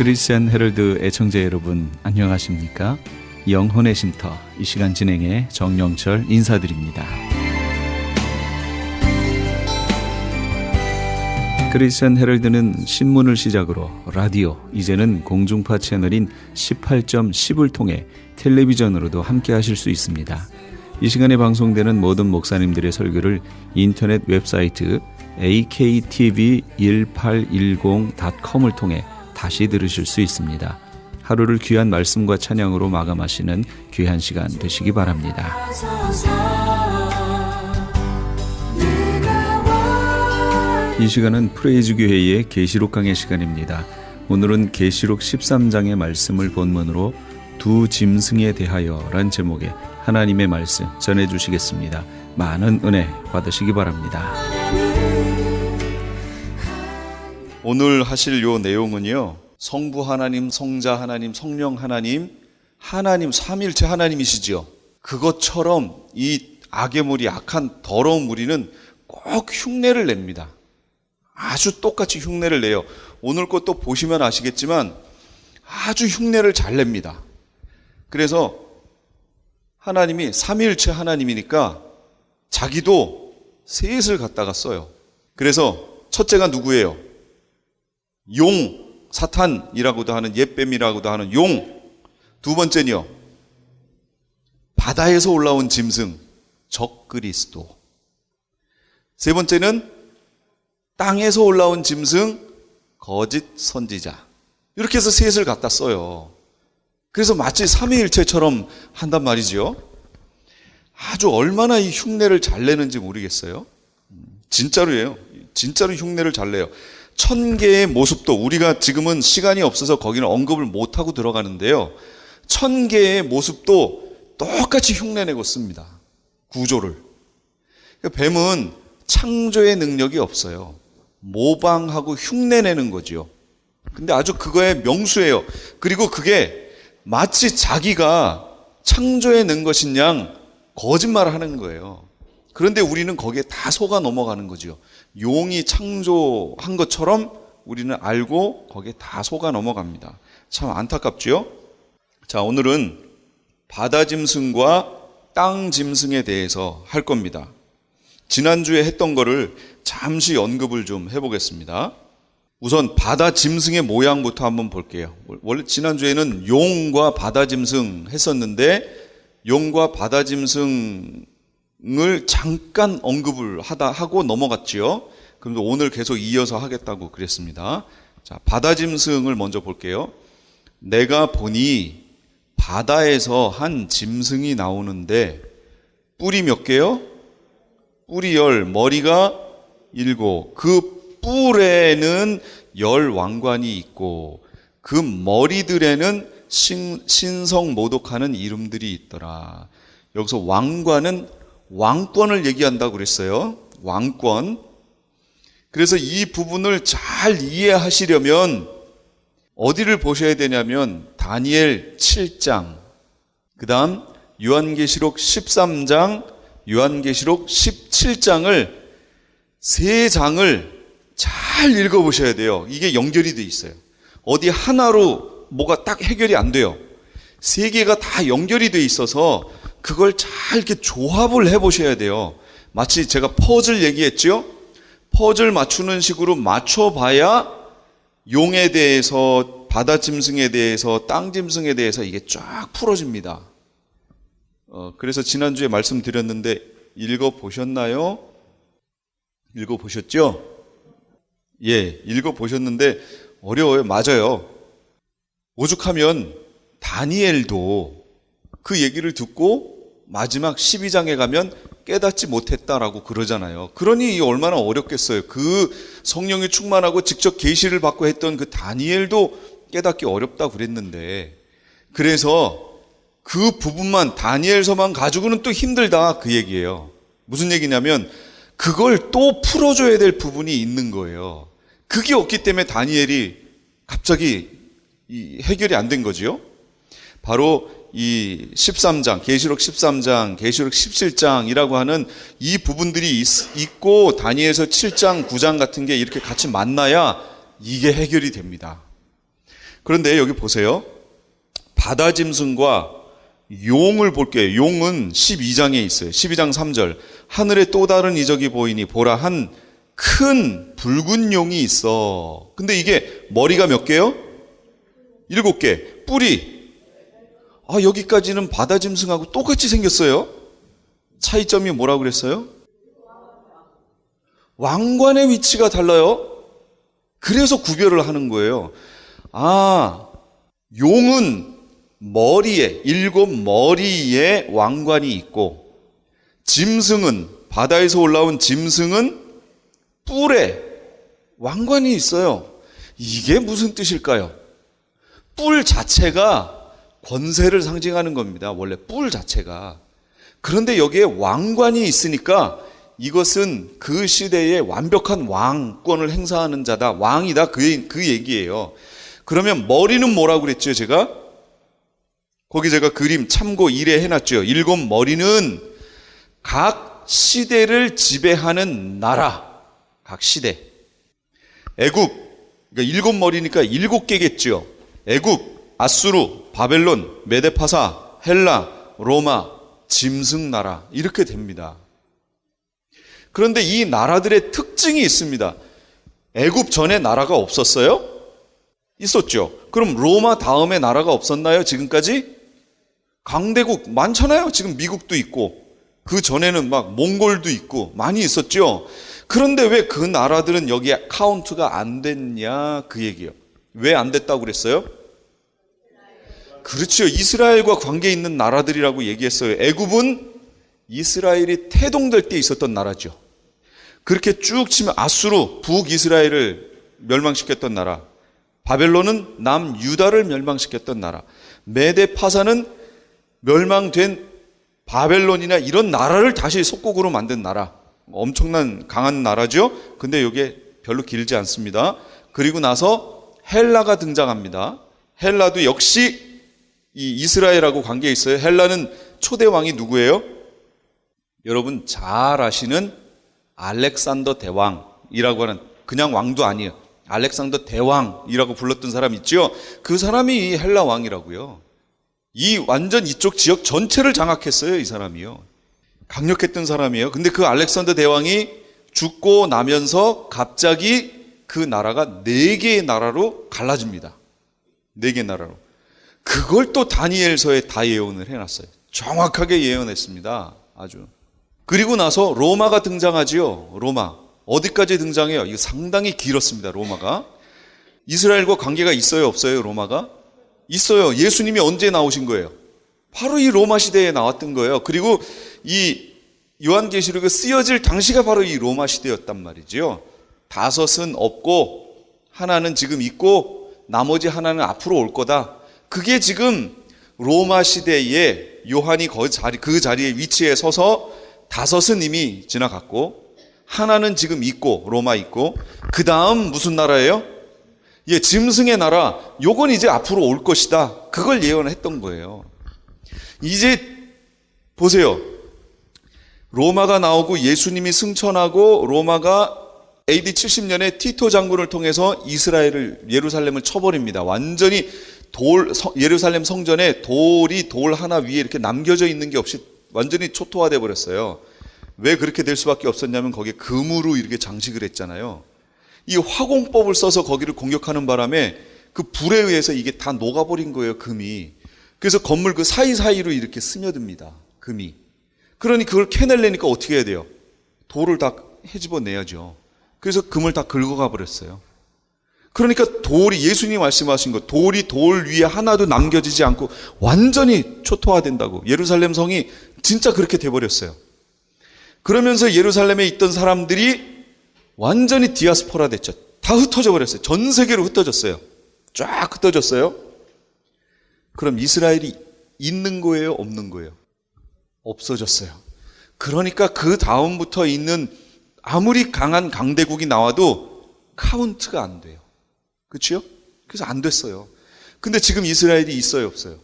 크리스천 헤럴드 애청자 여러분 안녕하십니까? 영혼의 쉼터 이 시간 진행의 정영철 인사드립니다. 크리스천 헤럴드는 신문을 시작으로 라디오, 이제는 공중파 채널인 18.10을 통해 텔레비전으로도 함께 하실 수 있습니다. 이 시간에 방송되는 모든 목사님들의 설교를 인터넷 웹사이트 aktv1810.com을 통해 다시 들으실 수 있습니다. 하루를 귀한 말씀과 찬양으로 마감하시는 귀한 시간 되시기 바랍니다. 이 시간은 프레이즈 교회의 계시록 강의 시간입니다. 오늘은 계시록 13장의 말씀을 본문으로 두 짐승에 대하여 란 제목의 하나님의 말씀 전해주시겠습니다. 많은 은혜 받으시기 바랍니다. 오늘 하실 요 내용은요, 성부 하나님, 성자 하나님, 성령 하나님, 하나님 삼위일체 하나님이시죠. 그것처럼 이 악의 무리, 악한 더러운 무리는 꼭 흉내를 냅니다. 아주 똑같이 흉내를 내요. 오늘 것도 보시면 아시겠지만 아주 흉내를 잘 냅니다. 그래서 하나님이 삼위일체 하나님이니까 자기도 셋을 갖다가 써요. 그래서 첫째가 누구예요? 용, 사탄이라고도 하는, 옛뱀이라고도 하는 용. 두 번째는요, 바다에서 올라온 짐승, 적그리스도. 세 번째는 땅에서 올라온 짐승, 거짓 선지자. 이렇게 해서 셋을 갖다 써요. 그래서 마치 삼위일체처럼 한단 말이죠. 아주 얼마나 이 흉내를 잘 내는지 모르겠어요. 진짜로예요. 진짜로 흉내를 잘 내요. 1000개의 모습도, 우리가 지금은 시간이 없어서 거기는 언급을 못하고 들어가는데요, 1000개의 모습도 똑같이 흉내내고 씁니다. 구조를. 뱀은 창조의 능력이 없어요. 모방하고 흉내내는 거죠. 근데 아주 그거의 명수예요. 그리고 그게 마치 자기가 창조해낸 것인 양 거짓말을 하는 거예요. 그런데 우리는 거기에 다 속아 넘어가는 거죠. 용이 창조한 것처럼 우리는 알고 거기에 다 속아 넘어갑니다. 참 안타깝죠? 자, 오늘은 바다 짐승과 땅 짐승에 대해서 할 겁니다. 지난주에 했던 거를 잠시 언급을 좀 해보겠습니다. 우선 바다 짐승의 모양부터 한번 볼게요. 원래 지난주에는 용과 바다 짐승 했었는데, 용과 바다 짐승 을 잠깐 언급을 하고 넘어갔지요. 그럼 오늘 계속 이어서 하겠다고 그랬습니다. 자, 바다 짐승을 먼저 볼게요. 내가 보니 바다에서 한 짐승이 나오는데 뿔이 몇 개요? 뿔이 10, 머리가 7. 그 뿔에는 10 왕관이 있고 그 머리들에는 신성모독하는 이름들이 있더라. 여기서 왕관은 왕권을 얘기한다고 그랬어요. 왕권. 그래서 이 부분을 잘 이해하시려면 어디를 보셔야 되냐면 다니엘 7장, 그 다음 요한계시록 13장, 요한계시록 17장을 세 장을 잘 읽어보셔야 돼요. 이게 연결이 돼 있어요. 어디 하나로 뭐가 딱 해결이 안 돼요. 세 개가 다 연결이 돼 있어서 그걸 잘 이렇게 조합을 해보셔야 돼요. 마치 제가 퍼즐 얘기했죠? 퍼즐 맞추는 식으로 맞춰봐야 용에 대해서, 바다 짐승에 대해서, 땅 짐승에 대해서 이게 쫙 풀어집니다. 그래서 지난주에 말씀드렸는데 읽어보셨나요? 읽어보셨죠? 예, 읽어보셨는데 어려워요. 맞아요. 오죽하면 다니엘도 그 얘기를 듣고 마지막 12장에 가면 깨닫지 못했다라고 그러잖아요. 그러니 얼마나 어렵겠어요. 그 성령이 충만하고 직접 계시를 받고 했던 그 다니엘도 깨닫기 어렵다고 그랬는데, 그래서 그 부분만, 다니엘서만 가지고는 또 힘들다, 그 얘기예요. 무슨 얘기냐면 그걸 또 풀어줘야 될 부분이 있는 거예요. 그게 없기 때문에 다니엘이 갑자기 해결이 안 된 거지요. 바로 이 13장, 계시록 13장, 계시록 17장이라고 하는 이 부분들이 있고 다니엘서 7장, 9장 같은 게 이렇게 같이 만나야 이게 해결이 됩니다. 그런데 여기 보세요. 바다 짐승과 용을 볼게요. 용은 12장에 있어요. 12장 3절. 하늘에 또 다른 이적이 보이니 보라 한 큰 붉은 용이 있어. 근데 이게 머리가 몇 개요? 7개. 뿔이. 여기까지는 바다 짐승하고 똑같이 생겼어요. 차이점이 뭐라고 그랬어요? 왕관의 위치가 달라요. 그래서 구별을 하는 거예요. 용은 머리에, 7머리에 왕관이 있고, 짐승은, 바다에서 올라온 짐승은 뿔에 왕관이 있어요. 이게 무슨 뜻일까요? 뿔 자체가 권세를 상징하는 겁니다. 원래 뿔 자체가. 그런데 여기에 왕관이 있으니까 이것은 그 시대에 완벽한 왕권을 행사하는 자다. 왕이다. 그 얘기예요. 그러면 머리는 뭐라고 그랬죠, 제가? 거기 제가 그림 참고 1에 해놨죠. 7머리는 각 시대를 지배하는 나라. 각 시대. 애굽, 그러니까 7머리니까 7개겠죠. 애굽, 아수르, 바벨론, 메데파사, 헬라, 로마, 짐승나라 이렇게 됩니다. 그런데 이 나라들의 특징이 있습니다. 애굽 전에 나라가 없었어요? 있었죠. 그럼 로마 다음에 나라가 없었나요? 지금까지? 강대국 많잖아요. 지금 미국도 있고 그 전에는 막 몽골도 있고 많이 있었죠. 그런데 왜 그 나라들은 여기에 카운트가 안 됐냐 그 얘기예요. 왜 안 됐다고 그랬어요? 그렇죠. 이스라엘과 관계 있는 나라들이라고 얘기했어요. 애굽은 이스라엘이 태동될 때 있었던 나라죠. 그렇게 쭉 치면 아수르, 북이스라엘을 멸망시켰던 나라, 바벨론은 남유다를 멸망시켰던 나라, 메데파사는 멸망된 바벨론이나 이런 나라를 다시 속국으로 만든 나라. 엄청난 강한 나라죠. 근데 이게 별로 길지 않습니다. 그리고 나서 헬라가 등장합니다. 헬라도 역시 이 이스라엘하고 관계 있어요. 헬라는 초대 왕이 누구예요? 여러분 잘 아시는 알렉산더 대왕이라고 하는, 그냥 왕도 아니에요. 알렉산더 대왕이라고 불렀던 사람 있죠. 그 사람이 헬라 왕이라고요. 완전 이쪽 지역 전체를 장악했어요. 이 사람이요. 강력했던 사람이에요. 근데 그 알렉산더 대왕이 죽고 나면서 갑자기 그 나라가 4개의 나라로 갈라집니다. 4개 나라로. 그걸 또 다니엘서에 다 예언을 해놨어요. 정확하게 예언했습니다. 아주. 그리고 나서 로마가 등장하지요. 로마. 어디까지 등장해요? 이거 상당히 길었습니다. 로마가. 이스라엘과 관계가 있어요? 없어요? 로마가? 있어요. 예수님이 언제 나오신 거예요? 바로 이 로마 시대에 나왔던 거예요. 그리고 이 요한계시록에 쓰여질 당시가 바로 이 로마 시대였단 말이죠. 5은 없고 하나는 지금 있고 나머지 하나는 앞으로 올 거다. 그게 지금 로마 시대에 요한이 그 자리에 위치에 서서 5은 이미 지나갔고 하나는 지금 있고 로마 있고 그 다음 무슨 나라예요? 짐승의 나라. 요건 이제 앞으로 올 것이다. 그걸 예언했던 거예요. 이제 보세요. 로마가 나오고 예수님이 승천하고 로마가 AD 70년에 티토 장군을 통해서 예루살렘을 쳐버립니다. 완전히 예루살렘 성전에 돌 하나 위에 이렇게 남겨져 있는 게 없이 완전히 초토화돼 버렸어요. 왜 그렇게 될 수밖에 없었냐면 거기에 금으로 이렇게 장식을 했잖아요. 이 화공법을 써서 거기를 공격하는 바람에 그 불에 의해서 이게 다 녹아버린 거예요, 금이. 그래서 건물 그 사이사이로 이렇게 스며듭니다, 금이. 그러니 그걸 캐내려니까 어떻게 해야 돼요? 돌을 다 헤집어내야죠. 그래서 금을 다 긁어가 버렸어요. 그러니까 예수님이 말씀하신 것, 돌이 돌 위에 하나도 남겨지지 않고 완전히 초토화된다고. 예루살렘 성이 진짜 그렇게 돼버렸어요. 그러면서 예루살렘에 있던 사람들이 완전히 디아스포라 됐죠. 다 흩어져 버렸어요. 전 세계로 흩어졌어요. 쫙 흩어졌어요. 그럼 이스라엘이 있는 거예요? 없는 거예요? 없어졌어요. 그러니까 그 다음부터 있는 아무리 강한 강대국이 나와도 카운트가 안 돼요. 그렇죠? 그래서 안 됐어요. 근데 지금 이스라엘이 있어요? 없어요?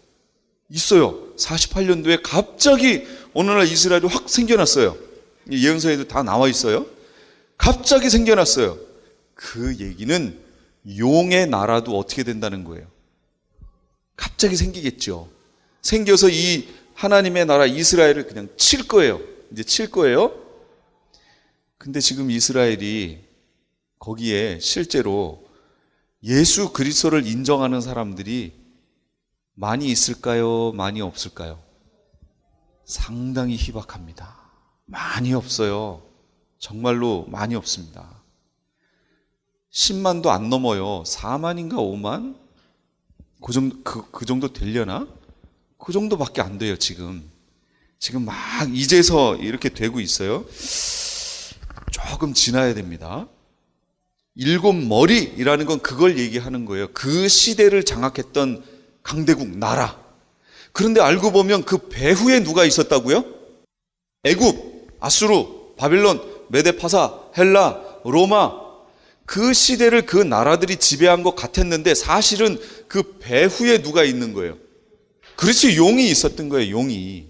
있어요. 48년도에 갑자기 어느 날 이스라엘이 확 생겨났어요. 예언서에도 다 나와 있어요. 갑자기 생겨났어요. 그 얘기는 용의 나라도 어떻게 된다는 거예요? 갑자기 생기겠죠. 생겨서 이 하나님의 나라 이스라엘을 그냥 칠 거예요. 이제 칠 거예요. 근데 지금 이스라엘이 거기에 실제로 예수 그리스도를 인정하는 사람들이 많이 있을까요? 많이 없을까요? 상당히 희박합니다. 많이 없어요. 정말로 많이 없습니다. 10만도 안 넘어요. 4만인가 5만? 그 정도 되려나? 그 정도밖에 안 돼요, 지금. 지금 막 이제서 이렇게 되고 있어요. 조금 지나야 됩니다. 일곱 머리라는 건 그걸 얘기하는 거예요. 그 시대를 장악했던 강대국, 나라. 그런데 알고 보면 그 배후에 누가 있었다고요? 애굽, 아수르, 바빌론, 메데파사, 헬라, 로마. 그 시대를 그 나라들이 지배한 것 같았는데 사실은 그 배후에 누가 있는 거예요? 그렇지, 용이 있었던 거예요, 용이.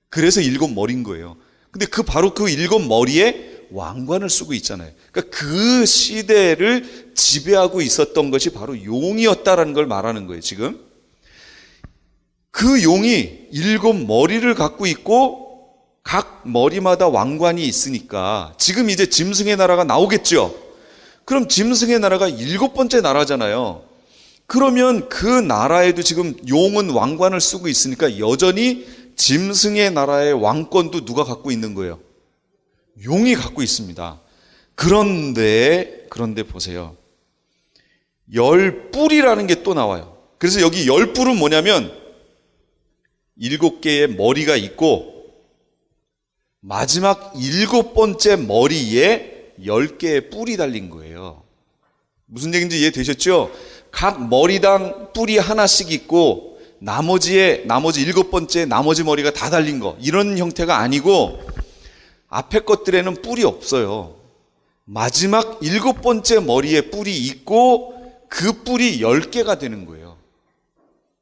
그래서 일곱 머리인 거예요. 근데 바로 그 일곱 머리에 왕관을 쓰고 있잖아요. 그러니까 그 시대를 지배하고 있었던 것이 바로 용이었다라는 걸 말하는 거예요, 지금. 그 용이 일곱 머리를 갖고 있고 각 머리마다 왕관이 있으니까 지금 이제 짐승의 나라가 나오겠죠. 그럼 짐승의 나라가 일곱 번째 나라잖아요. 그러면 그 나라에도 지금 용은 왕관을 쓰고 있으니까 여전히 짐승의 나라의 왕권도 누가 갖고 있는 거예요? 용이 갖고 있습니다. 그런데 보세요. 열 뿔이라는 게 또 나와요. 그래서 여기 열 뿔은 뭐냐면 7개의 머리가 있고 마지막 7번째 머리에 10개의 뿔이 달린 거예요. 무슨 얘기인지 이해되셨죠? 각 머리당 뿔이 하나씩 있고 나머지 7번째 나머지 머리가 다 달린 거, 이런 형태가 아니고 앞에 것들에는 뿔이 없어요. 마지막 7번째 머리에 뿔이 있고 그 뿔이 10개가 되는 거예요.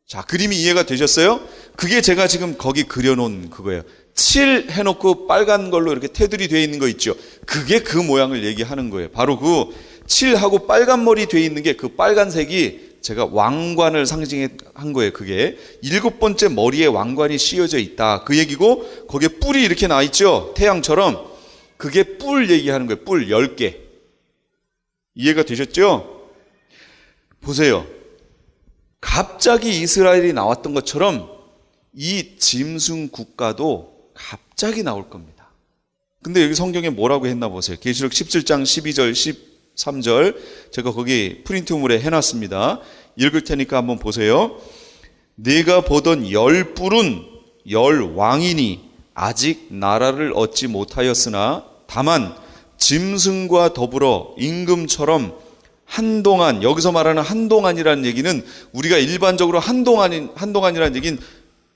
자, 그림이 이해가 되셨어요? 그게 제가 지금 거기 그려놓은 그거예요. 7 해놓고 빨간 걸로 이렇게 테두리 되어 있는 거 있죠. 그게 그 모양을 얘기하는 거예요. 바로 그 7하고 빨간 머리 되어 있는 게 그 빨간색이 제가 왕관을 상징한 거예요. 그게 7번째 머리에 왕관이 씌워져 있다, 그 얘기고, 거기에 뿔이 이렇게 나 있죠, 태양처럼. 그게 뿔 얘기하는 거예요. 뿔 10개. 이해가 되셨죠? 보세요. 갑자기 이스라엘이 나왔던 것처럼 이 짐승 국가도 갑자기 나올 겁니다. 근데 여기 성경에 뭐라고 했나 보세요. 계시록 17장 12절 13절 제가 거기 프린트물에 해놨습니다. 읽을 테니까 한번 보세요. 내가 보던 열 뿔은 열 왕이니 아직 나라를 얻지 못하였으나 다만 짐승과 더불어 임금처럼 한동안, 여기서 말하는 한동안이라는 얘기는 우리가 일반적으로 한동안이라는 얘기는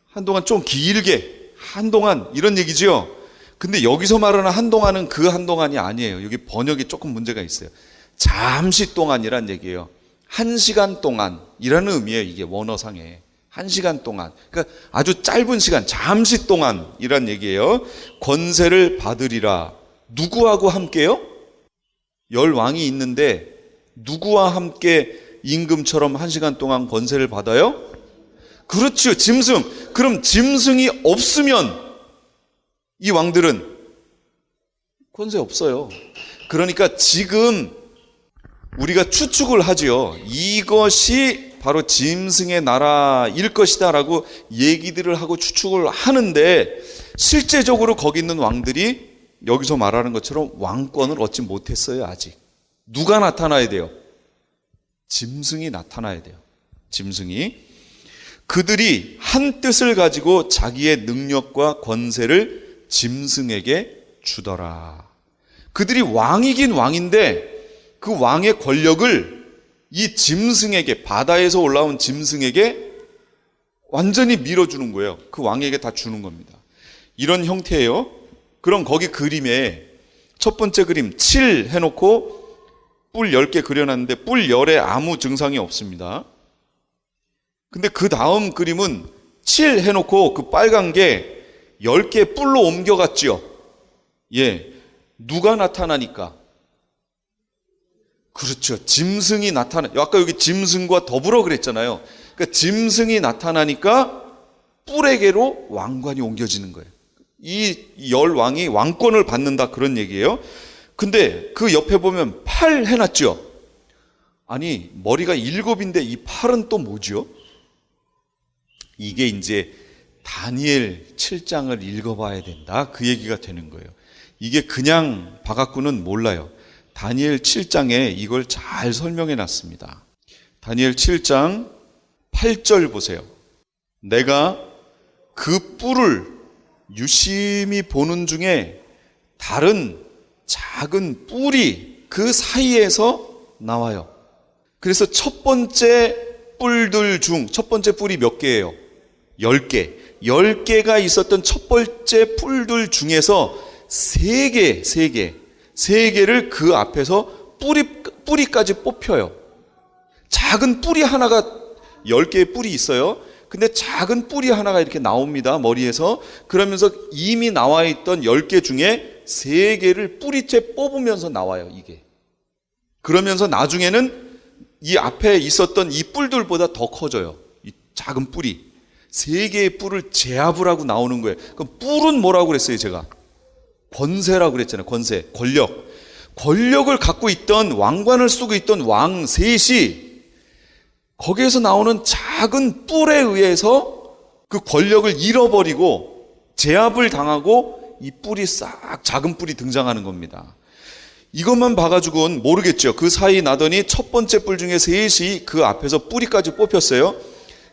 한동안 좀 길게, 한동안 이런 얘기죠. 근데 여기서 말하는 한동안은 그 한동안이 아니에요. 여기 번역이 조금 문제가 있어요. 잠시 동안이란 얘기예요. 1시간 동안이라는 의미예요. 이게 원어상에 1시간 동안, 그러니까 아주 짧은 시간, 잠시 동안이란 얘기예요. 권세를 받으리라. 누구하고 함께요? 열 왕이 있는데 누구와 함께 임금처럼 1시간 동안 권세를 받아요? 그렇죠, 짐승. 그럼 짐승이 없으면 이 왕들은 권세 없어요. 그러니까 지금 우리가 추측을 하죠. 이것이 바로 짐승의 나라일 것이다 라고 얘기들을 하고 추측을 하는데, 실제적으로 거기 있는 왕들이 여기서 말하는 것처럼 왕권을 얻지 못했어요. 아직. 누가 나타나야 돼요? 짐승이 나타나야 돼요. 짐승이. 그들이 한 뜻을 가지고 자기의 능력과 권세를 짐승에게 주더라. 그들이 왕이긴 왕인데 그 왕의 권력을 이 짐승에게, 바다에서 올라온 짐승에게 완전히 밀어주는 거예요. 그 왕에게 다 주는 겁니다. 이런 형태예요. 그럼 거기 그림에 첫 번째 그림 7 해놓고 뿔 10개 그려놨는데 뿔 10에 아무 증상이 없습니다. 근데 그 다음 그림은 7 해놓고 그 빨간 게 10개 뿔로 옮겨갔죠. 예. 누가 나타나니까? 그렇죠. 짐승이 나타나. 아까 여기 짐승과 더불어 그랬잖아요. 그러니까 짐승이 나타나니까 뿔에게로 왕관이 옮겨지는 거예요. 이 열 왕이 왕권을 받는다 그런 얘기예요. 근데 그 옆에 보면 팔 해놨죠. 아니 머리가 7인데 이 팔은 또 뭐죠? 이게 이제 다니엘 7장을 읽어봐야 된다 그 얘기가 되는 거예요. 이게 그냥 봐갖고는 몰라요. 다니엘 7장에 이걸 잘 설명해 놨습니다. 다니엘 7장 8절 보세요. 내가 그 뿔을 유심히 보는 중에 다른 작은 뿔이 그 사이에서 나와요. 그래서 첫 번째 뿔들 중 첫 번째 뿔이 몇 개예요? 10개. 10개가 있었던 첫 번째 뿔들 중에서 3개를 그 앞에서 뿌리까지 뽑혀요. 작은 뿌리 하나가 10개의 뿔이 있어요. 근데 작은 뿌리 하나가 이렇게 나옵니다. 머리에서. 그러면서 이미 나와 있던 10개 중에 3개를 뿌리째 뽑으면서 나와요. 이게. 그러면서 나중에는 이 앞에 있었던 이 뿔들보다 더 커져요. 이 작은 뿔이. 3개의 뿔을 제압을 하고 나오는 거예요. 그럼 뿔은 뭐라고 그랬어요, 제가? 권세라고 그랬잖아요. 권세, 권력. 권력을 갖고 있던, 왕관을 쓰고 있던 왕 셋이 거기에서 나오는 작은 뿔에 의해서 그 권력을 잃어버리고 제압을 당하고 이 뿔이 싹 작은 뿔이 등장하는 겁니다. 이것만 봐가지고는 모르겠죠. 그 사이 나더니 첫 번째 뿔 중에 3이 그 앞에서 뿌리까지 뽑혔어요.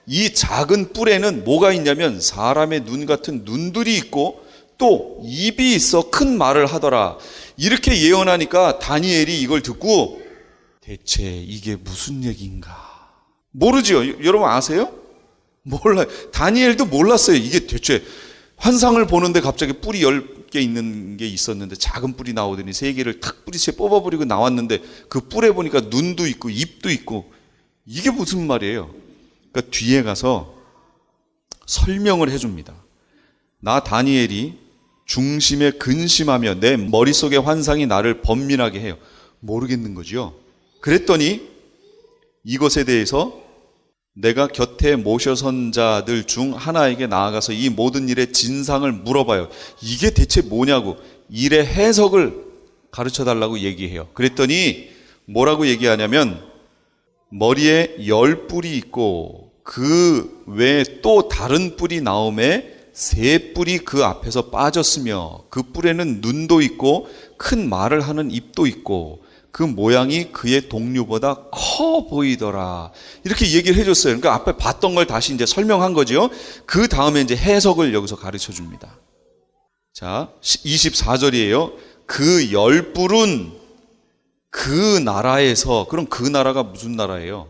이 작은 뿔에는 뭐가 있냐면 사람의 눈 같은 눈들이 있고 또 입이 있어 큰 말을 하더라. 이렇게 예언하니까 다니엘이 이걸 듣고 대체 이게 무슨 얘기인가? 모르지요. 여러분 아세요? 몰라요. 다니엘도 몰랐어요. 이게 대체 환상을 보는데 갑자기 뿔이 10개 있는 게 있었는데 작은 뿔이 나오더니 3개를 탁 뿌리채 뽑아버리고 나왔는데 그 뿔에 보니까 눈도 있고 입도 있고 이게 무슨 말이에요? 그러니까 뒤에 가서 설명을 해줍니다. 나 다니엘이 중심에 근심하며 내 머릿속의 환상이 나를 번민하게 해요. 모르겠는 거죠. 그랬더니 이것에 대해서 내가 곁에 모셔선 자들 중 하나에게 나아가서 이 모든 일의 진상을 물어봐요. 이게 대체 뭐냐고 일의 해석을 가르쳐달라고 얘기해요. 그랬더니 뭐라고 얘기하냐면 머리에 10뿔이 있고 그 외에 또 다른 뿔이 나오매 3뿔이 그 앞에서 빠졌으며 그 뿔에는 눈도 있고 큰 말을 하는 입도 있고 그 모양이 그의 동류보다 커 보이더라. 이렇게 얘기를 해줬어요. 그러니까 앞에 봤던 걸 다시 이제 설명한 거죠. 그 다음에 이제 해석을 여기서 가르쳐 줍니다. 자, 24절이에요. 그 10뿔은 그 나라에서, 그럼 그 나라가 무슨 나라예요?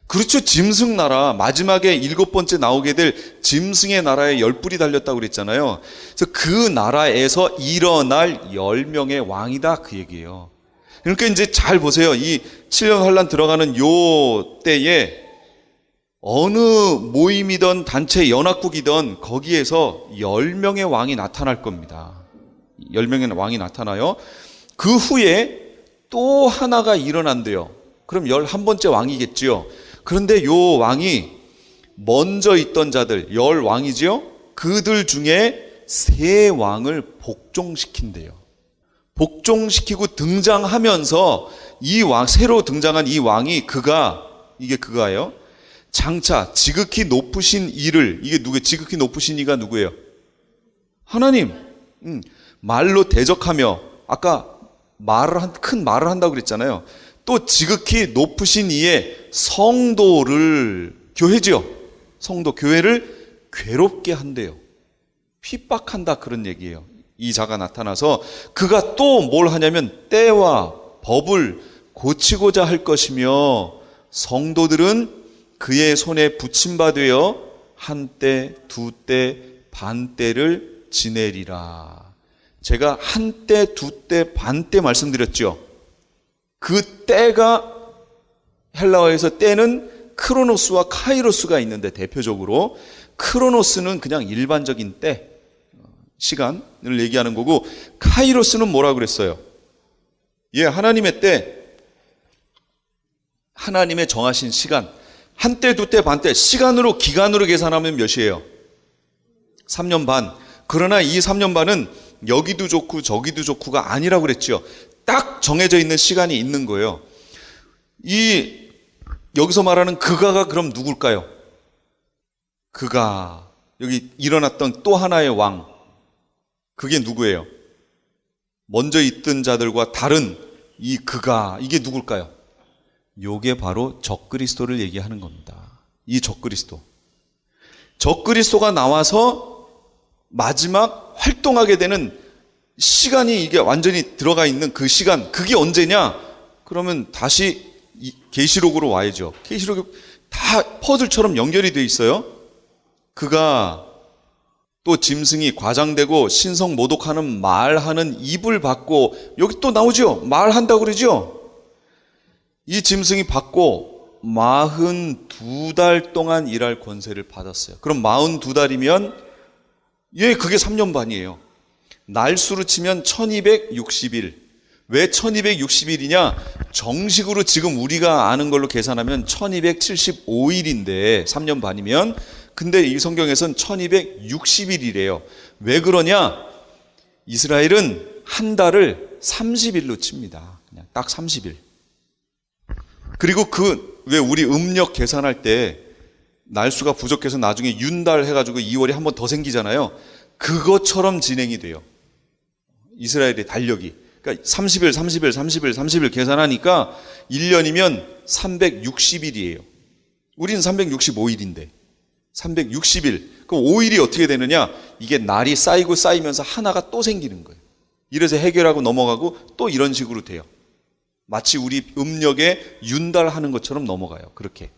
그렇죠. 짐승 나라. 마지막에 7번째 나오게 될 짐승의 나라에 10뿔이 달렸다고 그랬잖아요. 그래서 그 나라에서 일어날 10명의 왕이다. 그 얘기예요. 그러니까 이제 잘 보세요. 이 7년 환란 들어가는 요 때에 어느 모임이든 단체 연합국이든 거기에서 10명의 왕이 나타날 겁니다. 10명의 왕이 나타나요. 그 후에 또 하나가 일어난대요. 그럼 11번째 왕이겠지요. 그런데 요 왕이 먼저 있던 자들, 10왕이지요. 그들 중에 3왕을 복종시킨대요. 복종시키고 등장하면서 이 왕, 새로 등장한 이 왕이 이게 그가예요. 장차 지극히 높으신 이를, 이게 누구예요? 지극히 높으신 이가 누구예요? 하나님. 말로 대적하며, 아까 큰 말을 한다고 그랬잖아요. 또 지극히 높으신 이의 성도를, 교회지요. 성도, 교회를 괴롭게 한대요. 핍박한다 그런 얘기예요. 이 자가 나타나서 그가 또 뭘 하냐면 때와 법을 고치고자 할 것이며 성도들은 그의 손에 붙임바되어 한때, 두때, 반때를 지내리라. 제가 한때, 두때, 반때 말씀드렸죠. 그 때가 헬라어에서 때는 크로노스와 카이로스가 있는데 대표적으로 크로노스는 그냥 일반적인 때, 시간을 얘기하는 거고 카이로스는 뭐라고 그랬어요? 예, 하나님의 때, 하나님의 정하신 시간, 한때, 두때, 반때, 시간으로, 기간으로 계산하면 몇이에요? 3년 반. 그러나 이 3년 반은 여기도 좋고 저기도 좋고가 아니라고 그랬죠. 딱 정해져 있는 시간이 있는 거예요. 여기서 말하는 그가가 그럼 누굴까요? 그가, 여기 일어났던 또 하나의 왕. 그게 누구예요? 먼저 있던 자들과 다른 이 그가, 이게 누굴까요? 요게 바로 적그리스도를 얘기하는 겁니다. 이 적그리스도. 적그리스도가 나와서 마지막 활동하게 되는 시간이 이게 완전히 들어가 있는 그 시간, 그게 언제냐? 그러면 다시 계시록으로 와야죠. 계시록이 다 퍼즐처럼 연결이 돼 있어요. 그가 또 짐승이 과장되고 신성 모독하는 말하는 입을 받고, 여기 또 나오죠. 말한다고 그러죠. 이 짐승이 받고 42달 동안 일할 권세를 받았어요. 그럼 42달이면 그게 3년 반이에요. 날수로 치면 1260일. 왜 1260일이냐? 정식으로 지금 우리가 아는 걸로 계산하면 1275일인데 3년 반이면, 근데 이 성경에서는 1260일이래요. 왜 그러냐? 이스라엘은 한 달을 30일로 칩니다. 그냥 딱 30일. 그리고 왜 우리 음력 계산할 때 날수가 부족해서 나중에 윤달 해가지고 2월이 한 번 더 생기잖아요. 그것처럼 진행이 돼요. 이스라엘의 달력이. 그러니까 30일 계산하니까 1년이면 360일이에요. 우리는 365일인데. 360일. 그럼 5일이 어떻게 되느냐? 이게 날이 쌓이고 쌓이면서 하나가 또 생기는 거예요. 이래서 해결하고 넘어가고 또 이런 식으로 돼요. 마치 우리 음력에 윤달 하는 것처럼 넘어가요. 그렇게.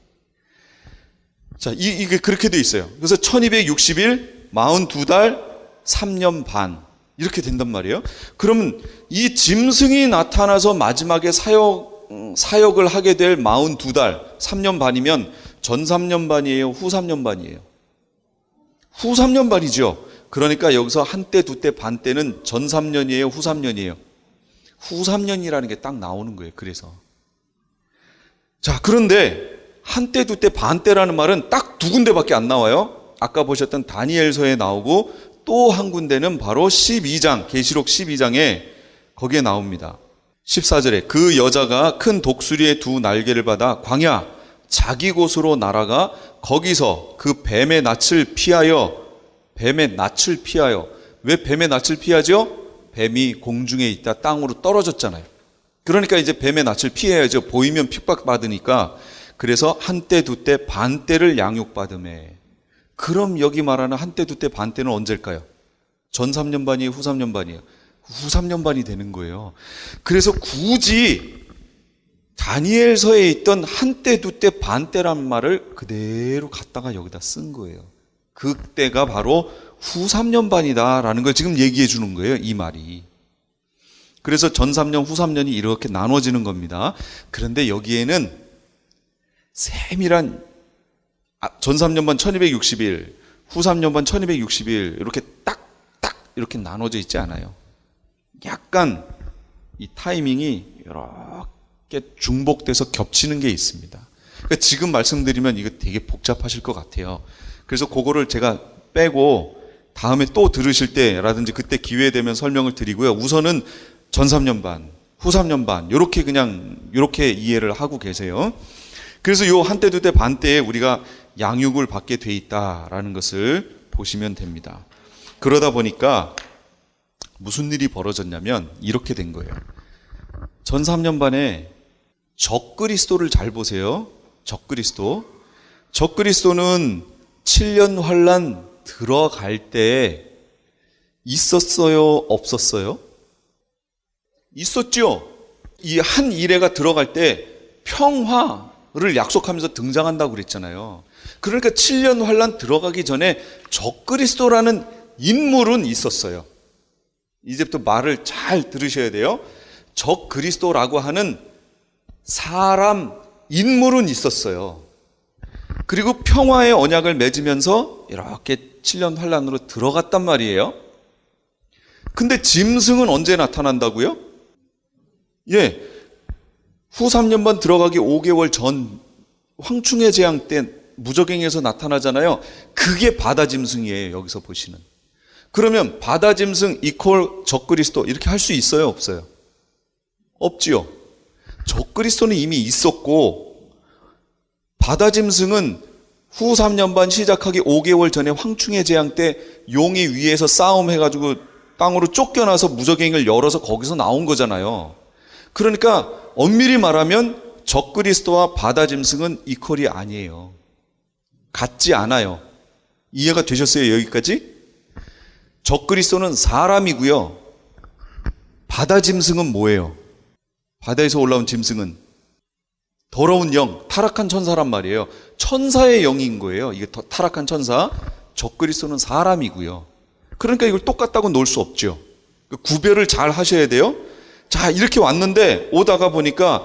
자, 이게 그렇게 돼 있어요. 그래서 1260일, 42달, 3년 반. 이렇게 된단 말이에요. 그러면 이 짐승이 나타나서 마지막에 사역을 하게 될 42달, 3년 반이면 전 3년 반이에요? 후 3년 반이에요? 후 3년 반이죠. 그러니까 여기서 한때, 두때, 반때는 전 3년이에요? 후 3년이에요? 후 3년이라는 게 딱 나오는 거예요. 그래서. 자, 그런데 한때, 두때, 반때라는 말은 딱 두 군데밖에 안 나와요. 아까 보셨던 다니엘서에 나오고 또 한 군데는 바로 12장, 계시록 12장에 거기에 나옵니다. 14절에 그 여자가 큰 독수리의 두 날개를 받아 광야 자기 곳으로 날아가 거기서 그 뱀의 낯을 피하여, 왜 뱀의 낯을 피하죠? 뱀이 공중에 있다 땅으로 떨어졌잖아요. 그러니까 이제 뱀의 낯을 피해야죠. 보이면 핍박받으니까. 그래서 한때 두때 반때를 양육받음에. 그럼 여기 말하는 한때 두때 반때는 언제일까요? 전 3년 반이에요? 후 3년 반이에요? 후 3년 반이 되는 거예요. 그래서 굳이 다니엘서에 있던 한때 두때 반때란 말을 그대로 갖다가 여기다 쓴 거예요. 그때가 바로 후 3년 반이다라는 걸 지금 얘기해 주는 거예요. 이 말이. 그래서 전 3년, 후 3년이 이렇게 나눠지는 겁니다. 그런데 여기에는 세밀한 전 3년 반 1260일, 후 3년 반 1260일 이렇게 딱 이렇게 나눠져 있지 않아요. 약간 이 타이밍이 이렇게 중복돼서 겹치는 게 있습니다. 그러니까 지금 말씀드리면 이거 되게 복잡하실 것 같아요. 그래서 그거를 제가 빼고 다음에 또 들으실 때라든지 그때 기회 되면 설명을 드리고요. 우선은 전 3년 반, 후 3년 반 이렇게 이해를 하고 계세요. 그래서 요 한때 두때 반때에 우리가 양육을 받게 돼 있다라는 것을 보시면 됩니다. 그러다 보니까 무슨 일이 벌어졌냐면 이렇게 된 거예요. 전 3년 반에 적그리스도를 잘 보세요. 적그리스도는 7년 환란 들어갈 때 있었어요? 없었어요? 있었죠. 이 한 일회가 들어갈 때 평화를 약속하면서 등장한다고 그랬잖아요. 그러니까 7년 환란 들어가기 전에 적그리스도라는 인물은 있었어요. 이제부터 말을 잘 들으셔야 돼요. 적그리스도라고 하는 사람, 인물은 있었어요. 그리고 평화의 언약을 맺으면서 이렇게 7년 환란으로 들어갔단 말이에요. 근데 짐승은 언제 나타난다고요? 후 3년 반 들어가기 5개월 전 황충의 재앙 때 무적행에서 나타나잖아요. 그게 바다짐승이에요. 여기서 보시는. 그러면 바다짐승 이퀄 적그리스도 이렇게 할 수 있어요? 없어요? 없지요. 적그리스도는 이미 있었고 바다짐승은 후 3년 반 시작하기 5개월 전에 황충의 재앙 때 용이 위에서 싸움해가지고 땅으로 쫓겨나서 무적행을 열어서 거기서 나온 거잖아요. 그러니까 엄밀히 말하면 적그리스도와 바다짐승은 이퀄이 아니에요. 같지 않아요. 이해가 되셨어요? 여기까지? 적그리스도는 사람이고요. 바다짐승은 뭐예요? 바다에서 올라온 짐승은 더러운 영, 타락한 천사란 말이에요. 천사의 영인 거예요. 이게 타락한 천사. 적그리스도는 사람이고요. 그러니까 이걸 똑같다고 놓을 수 없죠. 구별을 잘 하셔야 돼요. 자, 이렇게 왔는데 오다가 보니까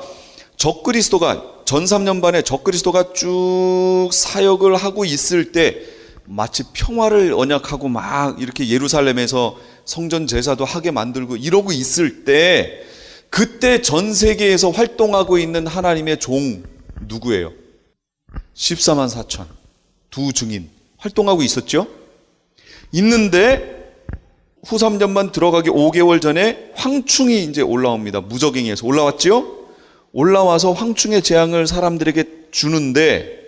적그리스도가 전 3년 반에 적그리스도가 쭉 사역을 하고 있을 때 마치 평화를 언약하고 막 이렇게 예루살렘에서 성전 제사도 하게 만들고 이러고 있을 때 그때 전 세계에서 활동하고 있는 하나님의 종 누구예요? 14만 4천 두 증인 활동하고 있었죠? 있는데 후 3년만 들어가기 5개월 전에 황충이 이제 올라옵니다. 무적행에서 올라왔죠? 올라와서 황충의 재앙을 사람들에게 주는데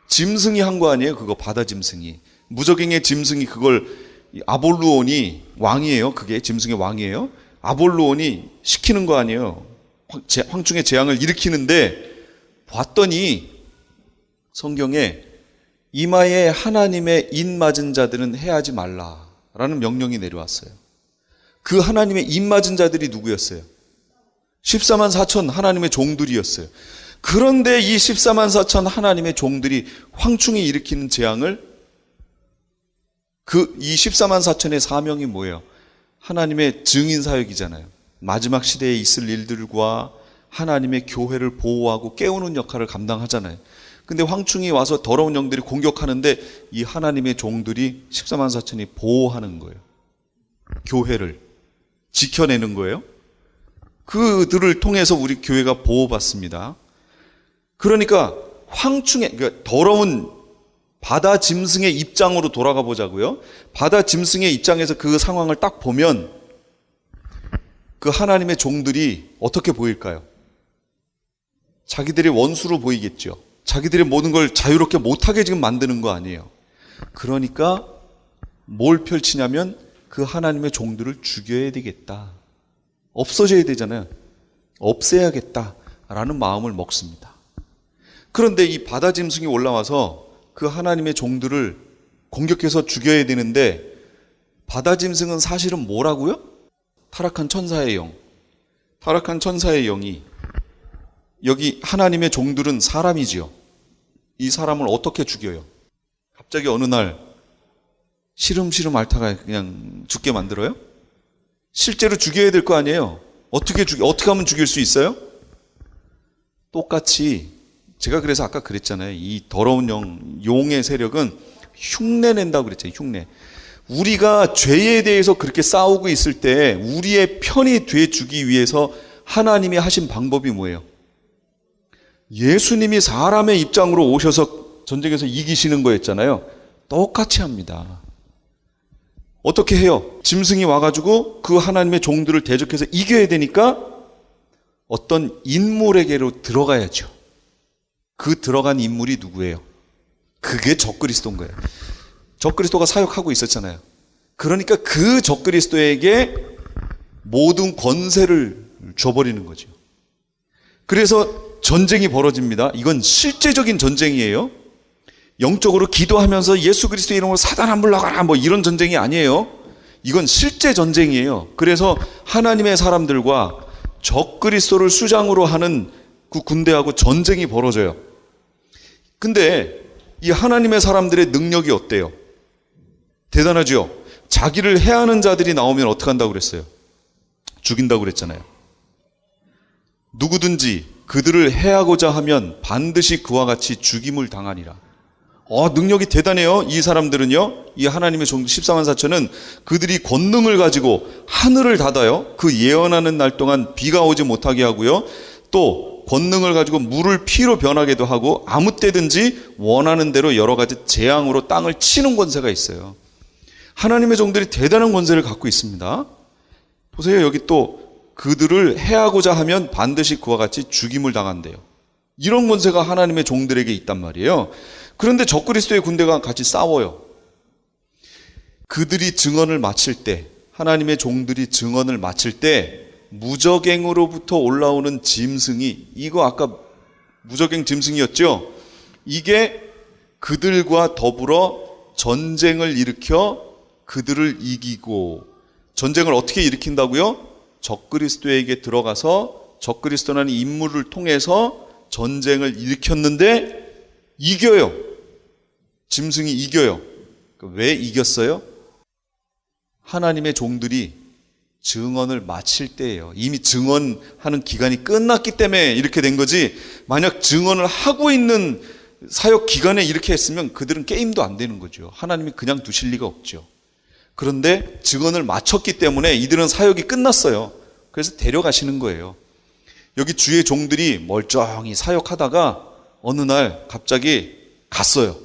짐승이 한 거 아니에요? 그거 바다 짐승이. 무적행의 짐승이 그걸 아볼루온이 왕이에요. 그게 짐승의 왕이에요. 아볼루온이 시키는 거 아니에요. 황충의 재앙을 일으키는데 봤더니 성경에 이마에 하나님의 인 맞은 자들은 해하지 말라라는 명령이 내려왔어요. 그 하나님의 인 맞은 자들이 누구였어요? 14만 4천 하나님의 종들이었어요. 그런데 이 14만 4천 하나님의 종들이 황충이 일으키는 재앙을 이 14만 4천의 사명이 뭐예요? 하나님의 증인 사역이잖아요. 마지막 시대에 있을 일들과 하나님의 교회를 보호하고 깨우는 역할을 감당하잖아요. 근데 황충이 와서 더러운 영들이 공격하는데 이 하나님의 종들이 14만 4천이 보호하는 거예요. 교회를 지켜내는 거예요. 그들을 통해서 우리 교회가 보호받습니다. 그러니까 그러니까 더러운 바다 짐승의 입장으로 돌아가 보자고요. 바다 짐승의 입장에서 그 상황을 딱 보면 그 하나님의 종들이 어떻게 보일까요? 자기들의 원수로 보이겠죠. 자기들의 모든 걸 자유롭게 못하게 지금 만드는 거 아니에요. 그러니까 뭘 펼치냐면 그 하나님의 종들을 죽여야 되겠다. 없어져야 되잖아요. 없애야겠다라는 마음을 먹습니다. 그런데 이 바다 짐승이 올라와서 그 하나님의 종들을 공격해서 죽여야 되는데 바다 짐승은 사실은 뭐라고요? 타락한 천사의 영. 타락한 천사의 영이 여기 하나님의 종들은 사람이지요. 이 사람을 어떻게 죽여요? 갑자기 어느 날 시름시름 앓다가 그냥 죽게 만들어요? 실제로 죽여야 될 거 아니에요? 어떻게 하면 죽일 수 있어요? 똑같이 제가 그래서 아까 그랬잖아요. 이 더러운 용의 세력은 흉내낸다고 그랬잖아요. 흉내. 우리가 죄에 대해서 그렇게 싸우고 있을 때 우리의 편이 돼주기 위해서 하나님이 하신 방법이 뭐예요? 예수님이 사람의 입장으로 오셔서 전쟁에서 이기시는 거였잖아요. 똑같이 합니다. 어떻게 해요? 짐승이 와가지고 그 하나님의 종들을 대적해서 이겨야 되니까 어떤 인물에게로 들어가야죠. 그 들어간 인물이 누구예요? 그게 적그리스도인 거예요. 적그리스도가 사역하고 있었잖아요. 그러니까 그 적그리스도에게 모든 권세를 줘버리는 거죠. 그래서 전쟁이 벌어집니다. 이건 실제적인 전쟁이에요. 영적으로 기도하면서 예수 그리스도의 이름으로 사단아 물러가라 뭐 이런 전쟁이 아니에요. 이건 실제 전쟁이에요. 그래서 하나님의 사람들과 적그리스도를 수장으로 하는 그 군대하고 전쟁이 벌어져요. 근데 이 하나님의 사람들의 능력이 어때요? 대단하죠? 자기를 해하는 자들이 나오면 어떻게 한다고 그랬어요? 죽인다고 그랬잖아요. 누구든지 그들을 해하고자 하면 반드시 그와 같이 죽임을 당하니라. 능력이 대단해요. 이 사람들은요, 이 하나님의 종들 14만 4천은 그들이 권능을 가지고 하늘을 닫아요. 그 예언하는 날 동안 비가 오지 못하게 하고요. 또 또 권능을 가지고 물을 피로 변하게도 하고 아무 때든지 원하는 대로 여러 가지 재앙으로 땅을 치는 권세가 있어요. 하나님의 종들이 대단한 권세를 갖고 있습니다. 보세요. 여기 또 그들을 해하고자 하면 반드시 그와 같이 죽임을 당한대요. 이런 권세가 하나님의 종들에게 있단 말이에요. 그런데 적그리스도의 군대가 같이 싸워요. 그들이 증언을 마칠 때, 하나님의 종들이 증언을 마칠 때 무저갱으로부터 올라오는 짐승이, 이거 아까 무저갱 짐승이었죠? 이게 그들과 더불어 전쟁을 일으켜 그들을 이기고, 전쟁을 어떻게 일으킨다고요? 적그리스도에게 들어가서 적그리스도라는 인물을 통해서 전쟁을 일으켰는데 이겨요. 짐승이 이겨요. 왜 이겼어요? 하나님의 종들이 증언을 마칠 때예요. 이미 증언하는 기간이 끝났기 때문에 이렇게 된 거지, 만약 증언을 하고 있는 사역 기간에 이렇게 했으면 그들은 게임도 안 되는 거죠. 하나님이 그냥 두실 리가 없죠. 그런데 증언을 마쳤기 때문에 이들은 사역이 끝났어요. 그래서 데려가시는 거예요. 여기 주의 종들이 멀쩡히 사역하다가 어느 날 갑자기 갔어요.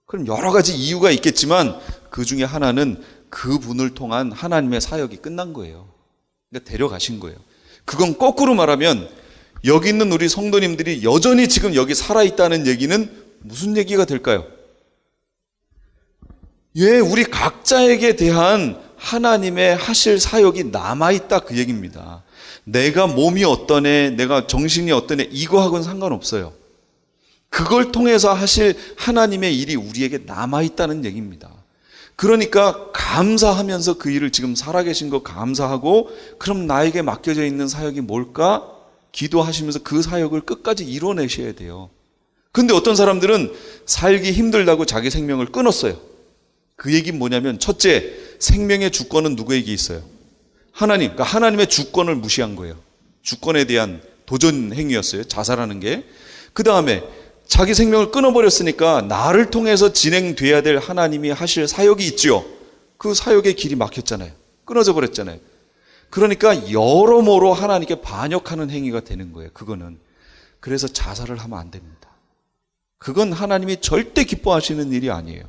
그럼 여러 가지 이유가 있겠지만 그 중에 하나는 그분을 통한 하나님의 사역이 끝난 거예요. 그러니까 데려가신 거예요. 그건 거꾸로 말하면 여기 있는 우리 성도님들이 여전히 지금 여기 살아있다는 얘기는 무슨 얘기가 될까요? 예, 우리 각자에게 대한 하나님의 하실 사역이 남아있다, 그 얘기입니다. 내가 몸이 어떠네, 내가 정신이 어떠네, 이거하고는 상관없어요. 그걸 통해서 하실 하나님의 일이 우리에게 남아있다는 얘기입니다. 그러니까 감사하면서 그 일을 지금 살아계신 거 감사하고, 그럼 나에게 맡겨져 있는 사역이 뭘까? 기도하시면서 그 사역을 끝까지 이뤄내셔야 돼요. 근데 어떤 사람들은 살기 힘들다고 자기 생명을 끊었어요. 그 얘기는 뭐냐면, 첫째, 생명의 주권은 누구에게 있어요? 하나님. 그러니까 하나님의 주권을 무시한 거예요. 주권에 대한 도전 행위였어요, 자살하는 게. 그 다음에 자기 생명을 끊어버렸으니까 나를 통해서 진행돼야 될 하나님이 하실 사역이 있죠. 그 사역의 길이 막혔잖아요. 끊어져 버렸잖아요. 그러니까 여러모로 하나님께 반역하는 행위가 되는 거예요. 그거는. 그래서 자살을 하면 안 됩니다. 그건 하나님이 절대 기뻐하시는 일이 아니에요.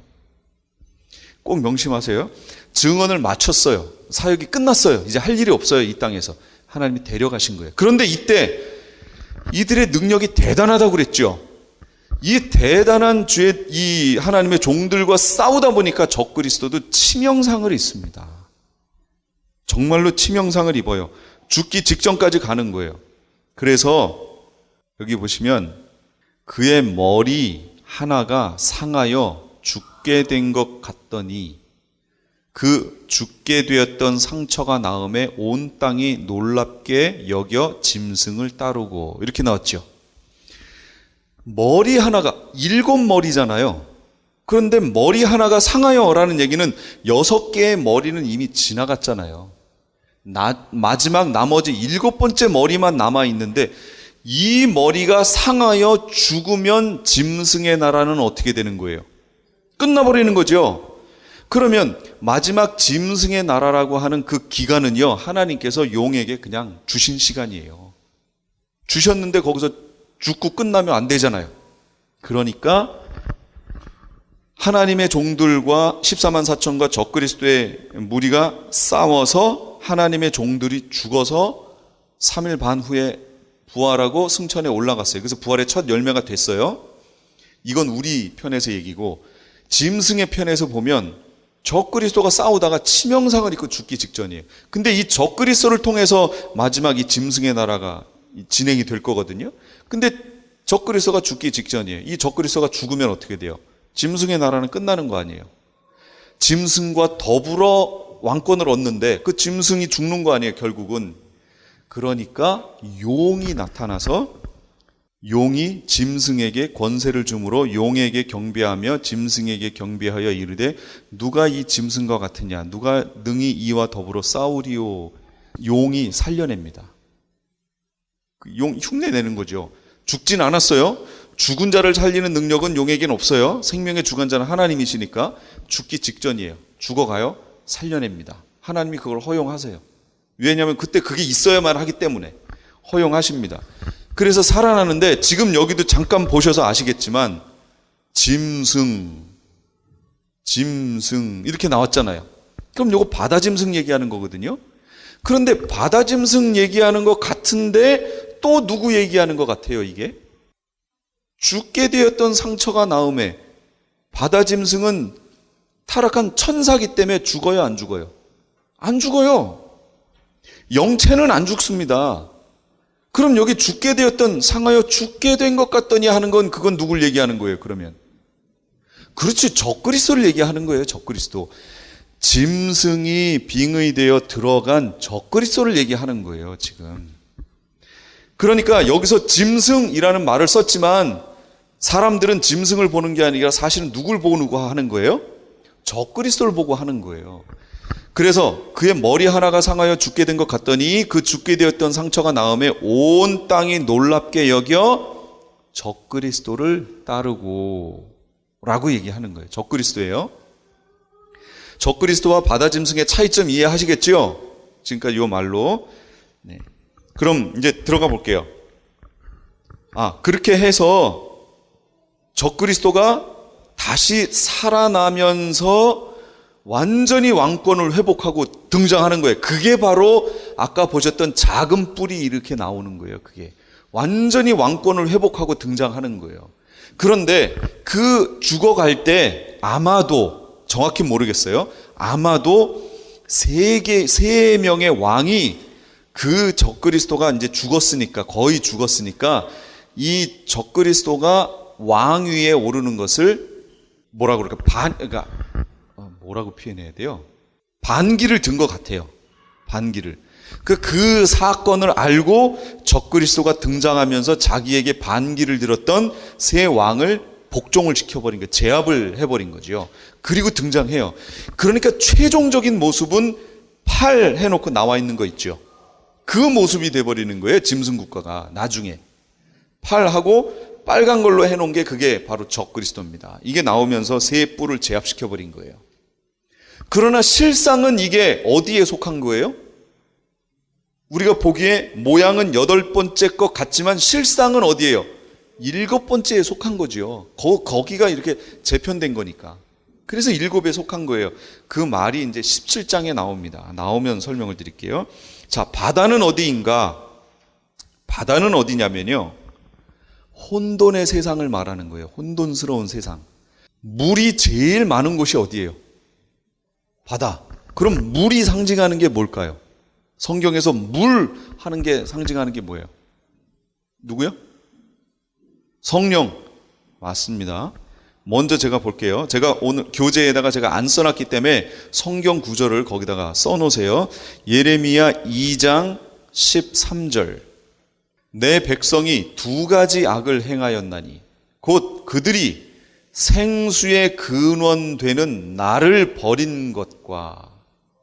꼭 명심하세요. 증언을 마쳤어요. 사역이 끝났어요. 이제 할 일이 없어요. 이 땅에서. 하나님이 데려가신 거예요. 그런데 이때 이들의 능력이 대단하다고 그랬죠. 이 대단한 주의 이 하나님의 종들과 싸우다 보니까 적그리스도도 치명상을 입습니다. 정말로 치명상을 입어요. 죽기 직전까지 가는 거예요. 그래서 여기 보시면 그의 머리 하나가 상하여 죽게 된 것 같더니 그 죽게 되었던 상처가 나음에 온 땅이 놀랍게 여겨 짐승을 따르고, 이렇게 나왔죠. 머리 하나가 7머리잖아요. 그런데 머리 하나가 상하여라는 얘기는 6개의 머리는 이미 지나갔잖아요. 마지막 나머지 7번째 머리만 남아있는데, 이 머리가 상하여 죽으면 짐승의 나라는 어떻게 되는 거예요? 끝나버리는 거죠. 그러면 마지막 짐승의 나라라고 하는 그 기간은요, 하나님께서 용에게 그냥 주신 시간이에요. 주셨는데 거기서 죽고 끝나면 안 되잖아요. 그러니까 하나님의 종들과 14만 4천과 적그리스도의 무리가 싸워서 하나님의 종들이 죽어서 3일 반 후에 부활하고 승천에 올라갔어요. 그래서 부활의 첫 열매가 됐어요. 이건 우리 편에서 얘기고, 짐승의 편에서 보면 적그리스도가 싸우다가 치명상을 입고 죽기 직전이에요. 근데 이 적그리스도를 통해서 마지막 이 짐승의 나라가 진행이 될 거거든요. 근데 적그리스도가 죽기 직전이에요. 이 적그리스도가 죽으면 어떻게 돼요? 짐승의 나라는 끝나는 거 아니에요. 짐승과 더불어 왕권을 얻는데 그 짐승이 죽는 거 아니에요, 결국은. 그러니까 용이 나타나서 용이 짐승에게 권세를 주므로 용에게 경배하며 짐승에게 경배하여 이르되 누가 이 짐승과 같으냐, 누가 능히 이와 더불어 싸우리오. 용이 살려냅니다. 용 흉내내는 거죠. 죽진 않았어요. 죽은 자를 살리는 능력은 용에게는 없어요. 생명의 주관자는 하나님이시니까. 죽기 직전이에요. 죽어가요. 살려냅니다. 하나님이 그걸 허용하세요. 왜냐하면 그때 그게 있어야만 하기 때문에 허용하십니다. 그래서 살아나는데 지금 여기도 잠깐 보셔서 아시겠지만 짐승 이렇게 나왔잖아요. 그럼 요거 바다짐승 얘기하는 거거든요. 그런데 바다짐승 얘기하는 것 같은데 또 누구 얘기하는 것 같아요, 이게? 죽게 되었던 상처가 나음에 바다짐승은 타락한 천사기 때문에 죽어요, 안 죽어요? 안 죽어요. 영체는 안 죽습니다. 그럼 여기 죽게 되었던, 상하여 죽게 된 것 같더니 하는 건 그건 누굴 얘기하는 거예요, 그러면? 그렇지, 적그리스도를 얘기하는 거예요, 적그리스도. 짐승이 빙의되어 들어간 적그리스도를 얘기하는 거예요, 지금. 그러니까 여기서 짐승이라는 말을 썼지만 사람들은 짐승을 보는 게 아니라 사실은 누굴 보고 하는 거예요? 적그리스도를 보고 하는 거예요. 그래서 그의 머리 하나가 상하여 죽게 된 것 같더니 그 죽게 되었던 상처가 나음에 온 땅이 놀랍게 여겨 적그리스도를 따르고 라고 얘기하는 거예요. 적그리스도예요. 적그리스도와 바다짐승의 차이점 이해하시겠죠? 지금까지 이 말로. 네. 그럼 이제 들어가 볼게요. 그렇게 해서 적그리스도가 다시 살아나면서 완전히 왕권을 회복하고 등장하는 거예요. 그게 바로 아까 보셨던 작은 뿔이 이렇게 나오는 거예요. 그게 완전히 왕권을 회복하고 등장하는 거예요. 그런데 그 죽어갈 때 아마도, 정확히 모르겠어요, 아마도 세 명의 왕이 그 적그리스도가 이제 죽었으니까, 거의 죽었으니까 이 적그리스도가 왕위에 오르는 것을 뭐라고 그럴까? 뭐라고 표현해야 돼요? 반기를 든 것 같아요. 반기를. 그 사건을 알고 적그리스도가 등장하면서 자기에게 반기를 들었던 세 왕을 복종을 시켜버린 거예요. 제압을 해버린 거죠. 그리고 등장해요. 그러니까 최종적인 모습은 팔 해놓고 나와 있는 거 있죠. 그 모습이 돼버리는 거예요. 짐승 국가가 나중에. 팔하고 빨간 걸로 해놓은 게 그게 바로 적그리스도입니다. 이게 나오면서 세 뿔을 제압시켜버린 거예요. 그러나 실상은 이게 어디에 속한 거예요? 우리가 보기에 모양은 8번째 것 같지만 실상은 어디예요? 7번째에 속한 거죠. 거기가 이렇게 재편된 거니까. 그래서 7에 속한 거예요. 그 말이 이제 17장에 나옵니다. 나오면 설명을 드릴게요. 자, 바다는 어디인가? 바다는 어디냐면요, 혼돈의 세상을 말하는 거예요. 혼돈스러운 세상. 물이 제일 많은 곳이 어디예요? 바다. 그럼 물이 상징하는 게 뭘까요? 성경에서 물 하는 게 상징하는 게 뭐예요? 누구요? 성령. 맞습니다. 먼저 제가 볼게요. 제가 오늘 교재에다가 제가 안 써놨기 때문에 성경 구절을 거기다가 써놓으세요. 예레미야 2장 13절. 내 백성이 2가지 악을 행하였나니 곧 그들이 생수의 근원되는 나를 버린 것과,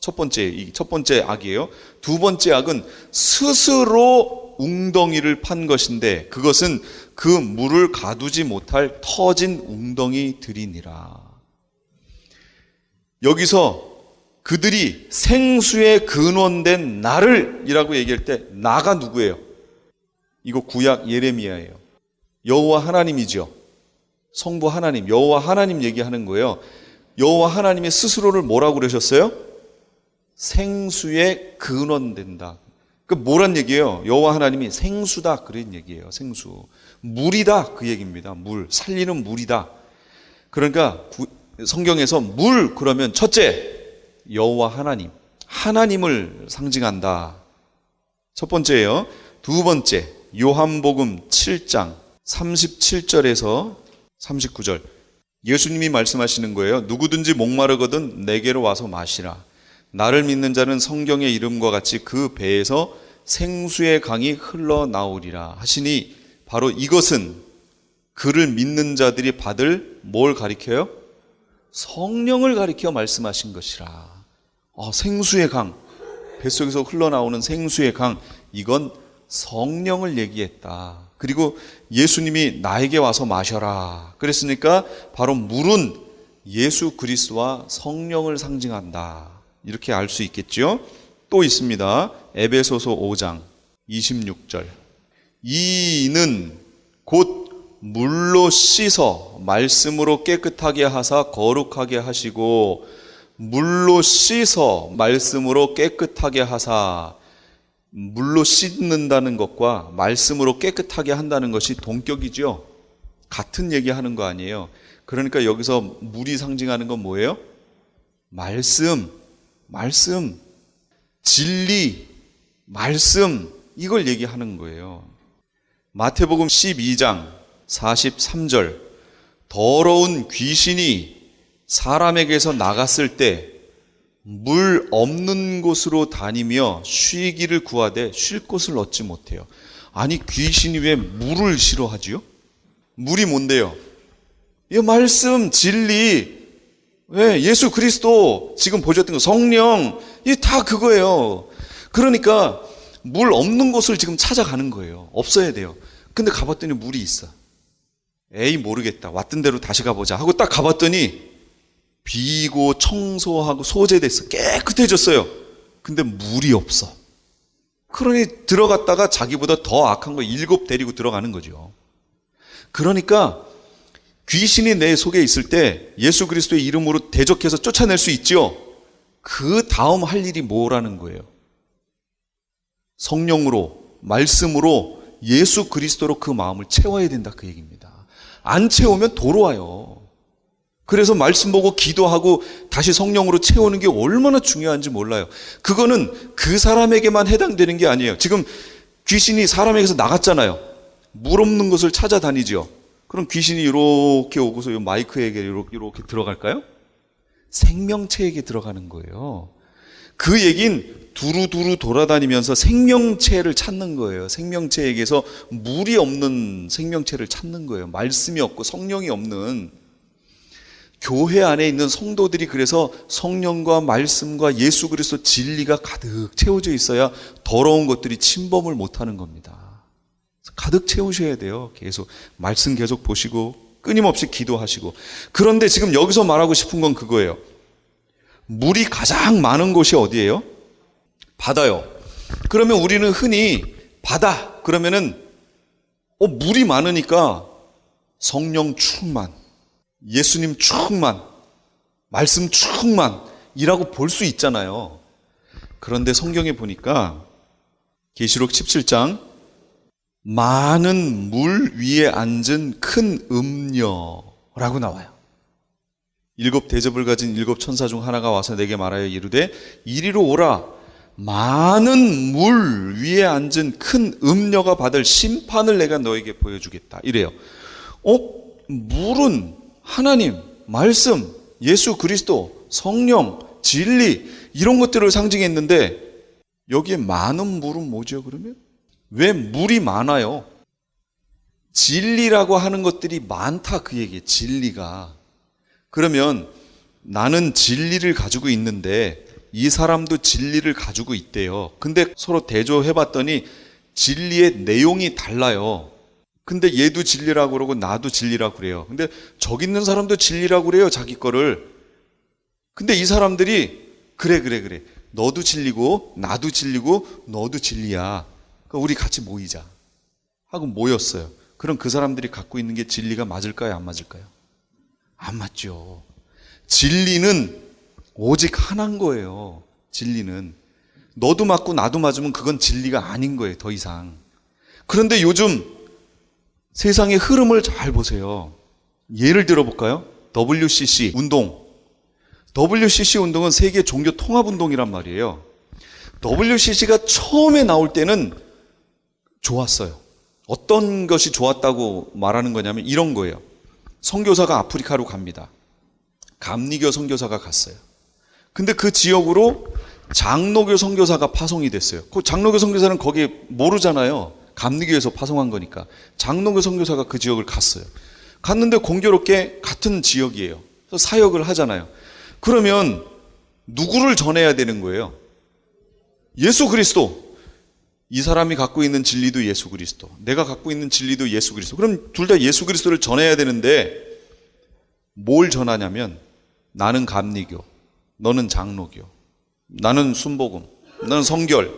첫 번째 악이에요. 두 번째 악은 스스로 웅덩이를 판 것인데 그것은 그 물을 가두지 못할 터진 웅덩이들이니라. 여기서 그들이 생수의 근원된 나를 이라고 얘기할 때 나가 누구예요? 이거 구약 예레미야예요. 여호와 하나님이죠. 성부 하나님, 여호와 하나님 얘기하는 거예요. 여호와 하나님의 스스로를 뭐라고 그러셨어요? 생수의 근원된다. 그 뭐란 얘기예요? 여호와 하나님이 생수다 그런 얘기예요. 생수. 물이다 그 얘기입니다. 물, 살리는 물이다. 그러니까 성경에서 물 그러면 첫째 여호와 하나님, 하나님을 상징한다. 첫 번째예요. 두 번째 요한복음 7장 37절에서 39절. 예수님이 말씀하시는 거예요. 누구든지 목마르거든 내게로 와서 마시라. 나를 믿는 자는 성경의 이름과 같이 그 배에서 생수의 강이 흘러나오리라 하시니, 바로 이것은 그를 믿는 자들이 받을 뭘 가리켜요? 성령을 가리켜 말씀하신 것이라. 생수의 강, 뱃속에서 흘러나오는 생수의 강, 이건 성령을 얘기했다. 그리고 예수님이 나에게 와서 마셔라 그랬으니까 바로 물은 예수 그리스도와 성령을 상징한다. 이렇게 알 수 있겠죠. 또 있습니다. 에베소서 5장 26절. 이는 곧 물로 씻어 말씀으로 깨끗하게 하사 거룩하게 하시고, 물로 씻어 말씀으로 깨끗하게 하사. 물로 씻는다는 것과 말씀으로 깨끗하게 한다는 것이 동격이죠. 같은 얘기하는 거 아니에요. 그러니까 여기서 물이 상징하는 건 뭐예요? 말씀, 진리, 말씀, 이걸 얘기하는 거예요. 마태복음 12장 43절, 더러운 귀신이 사람에게서 나갔을 때 물 없는 곳으로 다니며 쉬기를 구하되 쉴 곳을 얻지 못해요. 아니, 귀신이 왜 물을 싫어하지요? 물이 뭔데요? 이 말씀, 진리, 왜 예수 그리스도, 지금 보셨던 거 성령, 이게 다 그거예요. 그러니까 물 없는 곳을 지금 찾아가는 거예요. 없어야 돼요. 근데 가봤더니 물이 있어. 에이, 모르겠다, 왔던 대로 다시 가보자 하고 딱 가봤더니 비고 청소하고 소재됐어. 깨끗해졌어요. 근데 물이 없어. 그러니 들어갔다가 자기보다 더 악한 거 7 데리고 들어가는 거죠. 그러니까 귀신이 내 속에 있을 때 예수 그리스도의 이름으로 대적해서 쫓아낼 수 있죠. 그 다음 할 일이 뭐라는 거예요? 성령으로, 말씀으로, 예수 그리스도로 그 마음을 채워야 된다, 그 얘기입니다. 안 채우면 돌아와요. 그래서 말씀 보고 기도하고 다시 성령으로 채우는 게 얼마나 중요한지 몰라요. 그거는 그 사람에게만 해당되는 게 아니에요. 지금 귀신이 사람에게서 나갔잖아요. 물 없는 곳을 찾아다니죠. 그럼 귀신이 이렇게 오고서 이 마이크에게 이렇게 들어갈까요? 생명체에게 들어가는 거예요. 그 얘긴 두루두루 돌아다니면서 생명체를 찾는 거예요. 생명체에게서 물이 없는 생명체를 찾는 거예요. 말씀이 없고 성령이 없는. 교회 안에 있는 성도들이 그래서 성령과 말씀과 예수 그리스도 진리가 가득 채워져 있어야 더러운 것들이 침범을 못하는 겁니다. 가득 채우셔야 돼요. 계속 말씀 계속 보시고 끊임없이 기도하시고. 그런데 지금 여기서 말하고 싶은 건 그거예요. 물이 가장 많은 곳이 어디예요? 바다요. 그러면 우리는 흔히 바다 그러면은 물이 많으니까 성령 충만, 예수님 충만, 말씀 충만이라고 볼 수 있잖아요. 그런데 성경에 보니까 계시록 17장 많은 물 위에 앉은 큰 음녀라고 나와요. 7 대접을 가진 7 천사 중 하나가 와서 내게 말하여 이르되 이리로 오라. 많은 물 위에 앉은 큰 음녀가 받을 심판을 내가 너에게 보여주겠다. 이래요. 물은 하나님, 말씀, 예수 그리스도, 성령, 진리 이런 것들을 상징했는데 여기에 많은 물은 뭐죠 그러면? 왜 물이 많아요? 진리라고 하는 것들이 많다 그 얘기예요. 진리가. 그러면 나는 진리를 가지고 있는데 이 사람도 진리를 가지고 있대요. 근데 서로 대조해봤더니 진리의 내용이 달라요. 근데 얘도 진리라고 그러고 나도 진리라고 그래요. 근데 저기 있는 사람도 진리라고 그래요, 자기 거를. 근데 이 사람들이 그래. 너도 진리고 나도 진리고 너도 진리야. 그러니까 우리 같이 모이자 하고 모였어요. 그럼 그 사람들이 갖고 있는 게 진리가 맞을까요, 안 맞을까요? 안 맞죠. 진리는 오직 하나인 거예요. 진리는. 너도 맞고 나도 맞으면 그건 진리가 아닌 거예요, 더 이상. 그런데 요즘 세상의 흐름을 잘 보세요. 예를 들어볼까요? WCC 운동. WCC 운동은 세계 종교 통합 운동이란 말이에요. WCC가 처음에 나올 때는 좋았어요. 어떤 것이 좋았다고 말하는 거냐면 이런 거예요. 선교사가 아프리카로 갑니다. 감리교 선교사가 갔어요. 근데 그 지역으로 장로교 선교사가 파송이 됐어요. 그 장로교 선교사는 거기 모르잖아요. 감리교에서 파송한 거니까. 장로교 선교사가 그 지역을 갔어요. 갔는데 공교롭게 같은 지역이에요. 그래서 사역을 하잖아요. 그러면 누구를 전해야 되는 거예요? 예수 그리스도. 이 사람이 갖고 있는 진리도 예수 그리스도, 내가 갖고 있는 진리도 예수 그리스도. 그럼 둘 다 예수 그리스도를 전해야 되는데 뭘 전하냐면 나는 감리교, 너는 장로교, 나는 순복음, 나는 성결,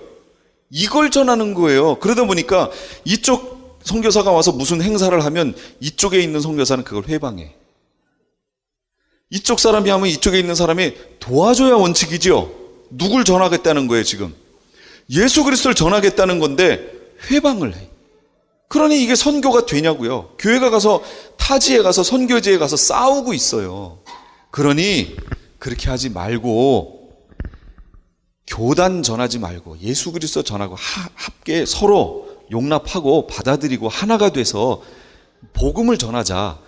이걸 전하는 거예요. 그러다 보니까 이쪽 선교사가 와서 무슨 행사를 하면 이쪽에 있는 선교사는 그걸 회방해. 이쪽 사람이 하면 이쪽에 있는 사람이 도와줘야 원칙이죠. 누굴 전하겠다는 거예요, 지금. 예수 그리스도를 전하겠다는 건데 회방을 해. 그러니 이게 선교가 되냐고요. 교회가 가서 타지에 가서 선교지에 가서 싸우고 있어요. 그러니 그렇게 하지 말고 교단 전하지 말고 예수 그리스도 전하고 함께 서로 용납하고 받아들이고 하나가 돼서 복음을 전하자.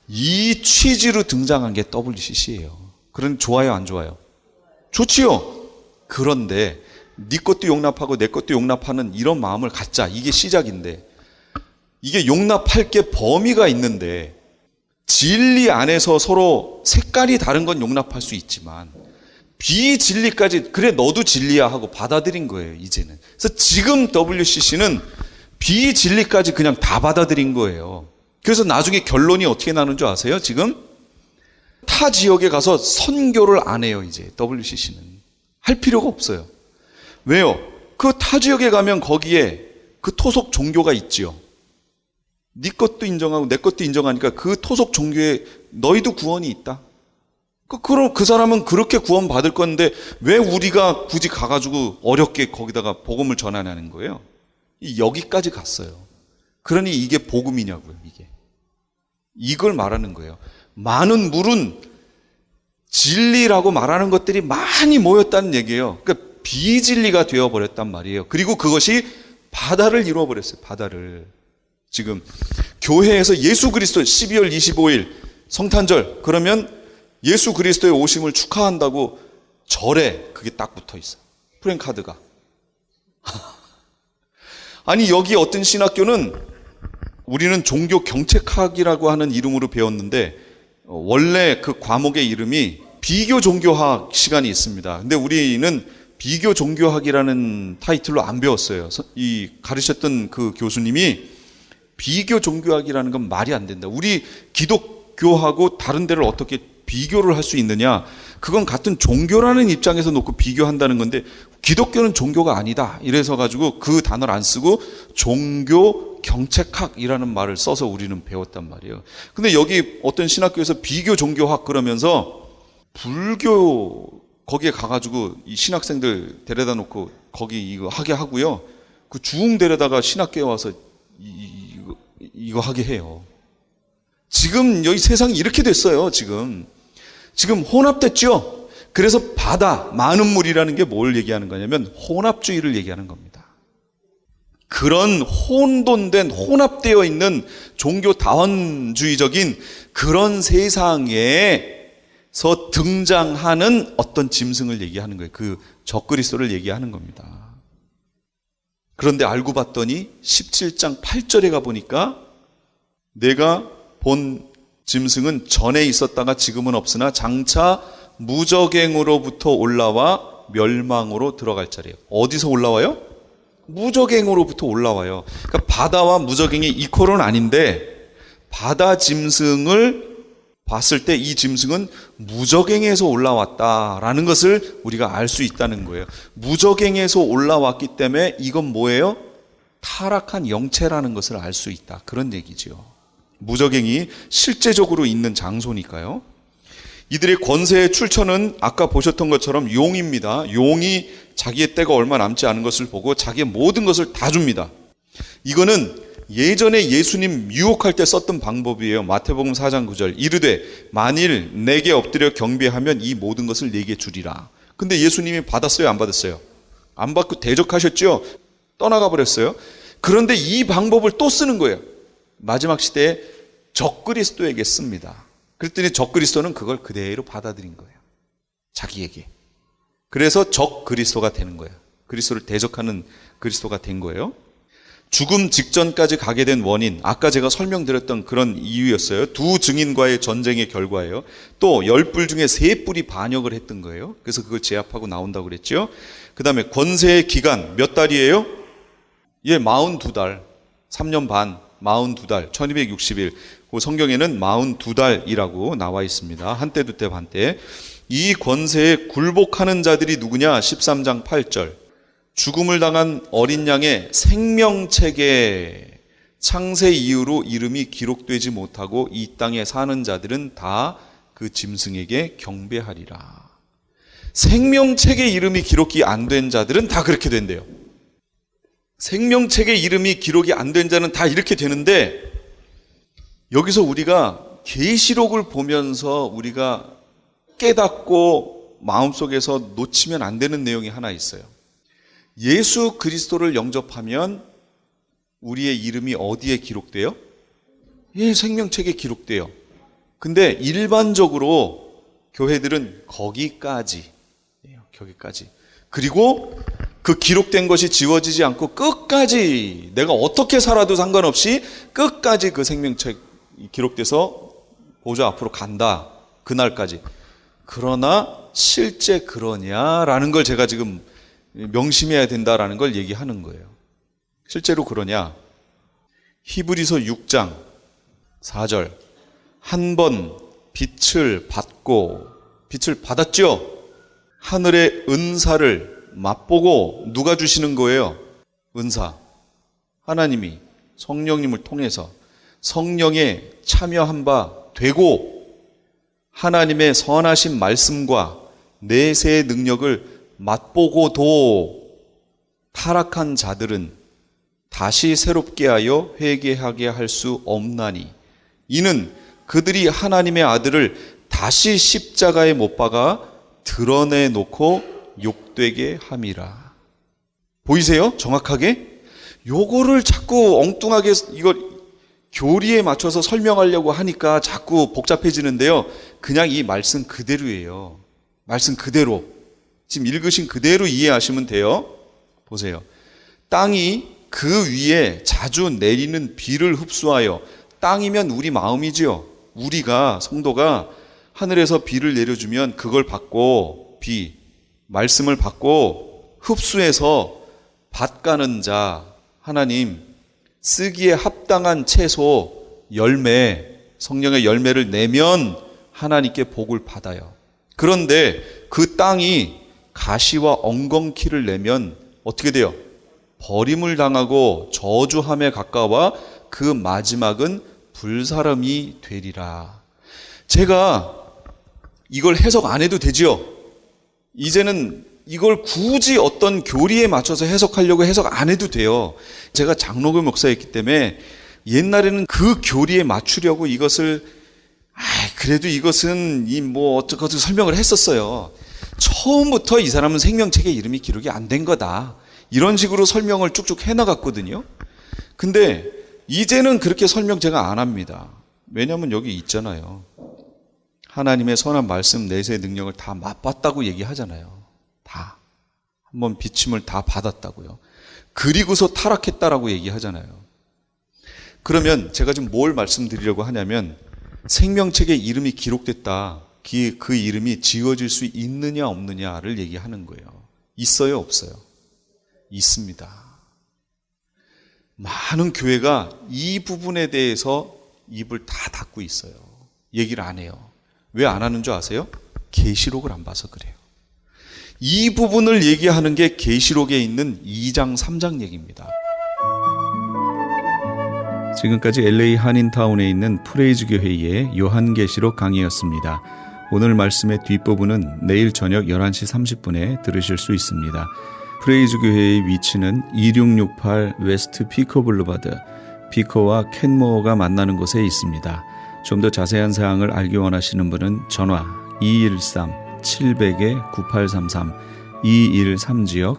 이 취지로 등장한 게 WCC예요. 그런 좋아요, 안 좋아요? 좋지요. 그런데 네 것도 용납하고 내 것도 용납하는 이런 마음을 갖자. 이게 시작인데 이게 용납할 게 범위가 있는데 진리 안에서 서로 색깔이 다른 건 용납할 수 있지만 비진리까지 그래 너도 진리야 하고 받아들인 거예요, 이제는. 그래서 지금 WCC는 비진리까지 그냥 다 받아들인 거예요. 그래서 나중에 결론이 어떻게 나는 줄 아세요? 지금 타 지역에 가서 선교를 안 해요. 이제 WCC는 할 필요가 없어요. 왜요? 그 타 지역에 가면 거기에 그 토속 종교가 있지요. 네 것도 인정하고 내 것도 인정하니까 그 토속 종교에 너희도 구원이 있다. 그럼 그 사람은 그렇게 구원 받을 건데 왜 우리가 굳이 가가지고 어렵게 거기다가 복음을 전하냐는 거예요. 여기까지 갔어요. 그러니 이게 복음이냐고요, 이게. 이걸 말하는 거예요. 많은 물은 진리라고 말하는 것들이 많이 모였다는 얘기예요. 그러니까 비진리가 되어버렸단 말이에요. 그리고 그것이 바다를 이루어버렸어요. 바다를. 지금 교회에서 예수 그리스도 12월 25일 성탄절 그러면 예수 그리스도의 오심을 축하한다고 절에 그게 딱 붙어 있어요. 프랭카드가. 아니 여기 어떤 신학교는 우리는 종교 경책학이라고 하는 이름으로 배웠는데 원래 그 과목의 이름이 비교 종교학 시간이 있습니다. 근데 우리는 비교 종교학이라는 타이틀로 안 배웠어요. 이 가르쳤던 그 교수님이 비교 종교학이라는 건 말이 안 된다. 우리 기독교하고 다른 데를 어떻게 비교를 할 수 있느냐? 그건 같은 종교라는 입장에서 놓고 비교한다는 건데 기독교는 종교가 아니다. 이래서 가지고 그 단어를 안 쓰고 종교 경책학이라는 말을 써서 우리는 배웠단 말이에요. 근데 여기 어떤 신학교에서 비교 종교학 그러면서 불교 거기에 가가지고 이 신학생들 데려다 놓고 거기 이거 하게 하고요. 그 중 데려다가 신학교에 와서 이거 하게 해요. 지금 여기 세상이 이렇게 됐어요. 지금 혼합됐죠. 그래서 바다, 많은 물이라는 게 뭘 얘기하는 거냐면 혼합주의를 얘기하는 겁니다. 그런 혼돈된 혼합되어 있는 종교 다원주의적인 그런 세상에서 등장하는 어떤 짐승을 얘기하는 거예요. 그 적그리스도를 얘기하는 겁니다. 그런데 알고 봤더니 17장 8절에 가보니까 내가 본 짐승은 전에 있었다가 지금은 없으나 장차 무적행으로부터 올라와 멸망으로 들어갈 자리예요. 어디서 올라와요? 무적행으로부터 올라와요. 그러니까 바다와 무적행이 이퀄은 아닌데 바다 짐승을 봤을 때 이 짐승은 무적행에서 올라왔다라는 것을 우리가 알 수 있다는 거예요. 무적행에서 올라왔기 때문에 이건 뭐예요? 타락한 영체라는 것을 알 수 있다. 그런 얘기죠. 무적행이 실제적으로 있는 장소니까요. 이들의 권세의 출처는 아까 보셨던 것처럼 용입니다. 용이 자기의 때가 얼마 남지 않은 것을 보고 자기의 모든 것을 다 줍니다. 이거는 예전에 예수님 유혹할 때 썼던 방법이에요. 마태복음 4장 9절 이르되 만일 내게 엎드려 경배하면 이 모든 것을 내게 주리라. 근데 예수님이 받았어요? 안 받았어요? 안 받고 대적하셨죠? 떠나가 버렸어요. 그런데 이 방법을 또 쓰는 거예요. 마지막 시대에 적그리스도에게 씁니다. 그랬더니 적그리스도는 그걸 그대로 받아들인 거예요. 자기에게. 그래서 적그리스도가 되는 거예요. 그리스도를 대적하는 그리스도가 된 거예요. 죽음 직전까지 가게 된 원인, 아까 제가 설명드렸던 그런 이유였어요. 두 증인과의 전쟁의 결과예요. 또 10뿔 중에 3뿔이 반역을 했던 거예요. 그래서 그걸 제압하고 나온다고 그랬죠. 그 다음에 권세의 기간 몇 달이에요? 42달, 3년 반, 42달, 1260일. 그 성경에는 42달이라고 나와 있습니다. 한때 두때 반때. 이 권세에 굴복하는 자들이 누구냐? 13장 8절. 죽음을 당한 어린 양의 생명책에 창세 이후로 이름이 기록되지 못하고 이 땅에 사는 자들은 다 그 짐승에게 경배하리라. 생명책에 이름이 기록이 안 된 자들은 다 그렇게 된대요. 생명책에 이름이 기록이 안 된 자는 다 이렇게 되는데, 여기서 우리가 계시록을 보면서 우리가 깨닫고 마음속에서 놓치면 안 되는 내용이 하나 있어요. 예수 그리스도를 영접하면 우리의 이름이 어디에 기록돼요? 예, 생명책에 기록돼요. 근데 일반적으로 교회들은 거기까지. 그리고 그 기록된 것이 지워지지 않고 끝까지, 내가 어떻게 살아도 상관없이 끝까지 그 생명책 기록돼서 보좌 앞으로 간다. 그날까지. 그러나 실제 그러냐라는 걸 제가 지금 명심해야 된다라는 걸 얘기하는 거예요. 실제로 그러냐? 히브리서 6장 4절. 한 번 빛을 받았죠? 하늘의 은사를 맛보고 누가 주시는 거예요? 은사. 하나님이 성령님을 통해서 성령에 참여한 바 되고 하나님의 선하신 말씀과 내세의 능력을 맛보고도 타락한 자들은 다시 새롭게 하여 회개하게 할 수 없나니 이는 그들이 하나님의 아들을 다시 십자가에 못 박아 드러내놓고 욕되게 함이라. 보이세요? 정확하게? 요거를 자꾸 엉뚱하게 이걸 교리에 맞춰서 설명하려고 하니까 자꾸 복잡해지는데요. 그냥 이 말씀 그대로예요. 말씀 그대로. 지금 읽으신 그대로 이해하시면 돼요. 보세요. 땅이 그 위에 자주 내리는 비를 흡수하여, 땅이면 우리 마음이지요. 우리가, 성도가 하늘에서 비를 내려주면 그걸 받고, 말씀을 받고 흡수해서 밭가는 자, 하나님 쓰기에 합당한 채소, 열매, 성령의 열매를 내면 하나님께 복을 받아요. 그런데 그 땅이 가시와 엉겅퀴를 내면 어떻게 돼요? 버림을 당하고 저주함에 가까워 그 마지막은 불사름이 되리라. 제가 이걸 해석 안 해도 되지요? 이제는 이걸 굳이 어떤 교리에 맞춰서 해석하려고 해석 안 해도 돼요. 제가 장로교 목사였기 때문에 옛날에는 그 교리에 맞추려고 이것을 그래도 이것은 어쩌고 설명을 했었어요. 처음부터 이 사람은 생명책에 이름이 기록이 안 된 거다. 이런 식으로 설명을 쭉쭉 해나갔거든요. 근데 이제는 그렇게 설명 제가 안 합니다. 왜냐하면 여기 있잖아요. 하나님의 선한 말씀, 내세의 능력을 다 맛봤다고 얘기하잖아요. 다. 한번 비침을 다 받았다고요. 그리고서 타락했다라고 얘기하잖아요. 그러면 제가 지금 뭘 말씀드리려고 하냐면, 생명책에 이름이 기록됐다. 그 이름이 지워질 수 있느냐 없느냐를 얘기하는 거예요. 있어요 없어요? 있습니다. 많은 교회가 이 부분에 대해서 입을 다 닫고 있어요. 얘기를 안 해요. 왜 안 하는 줄 아세요? 계시록을 안 봐서 그래요. 이 부분을 얘기하는 게 계시록에 있는 2장 3장 얘기입니다. 지금까지 LA 한인타운에 있는 프레이즈 교회의 요한계시록 강의였습니다. 오늘 말씀의 뒷부분은 내일 저녁 11시 30분에 들으실 수 있습니다. 프레이즈 교회의 위치는 2668 웨스트 피커 블루바드, 피커와 켄모어가 만나는 곳에 있습니다. 좀 더 자세한 사항을 알기 원하시는 분은 전화 213-700-9833, 213지역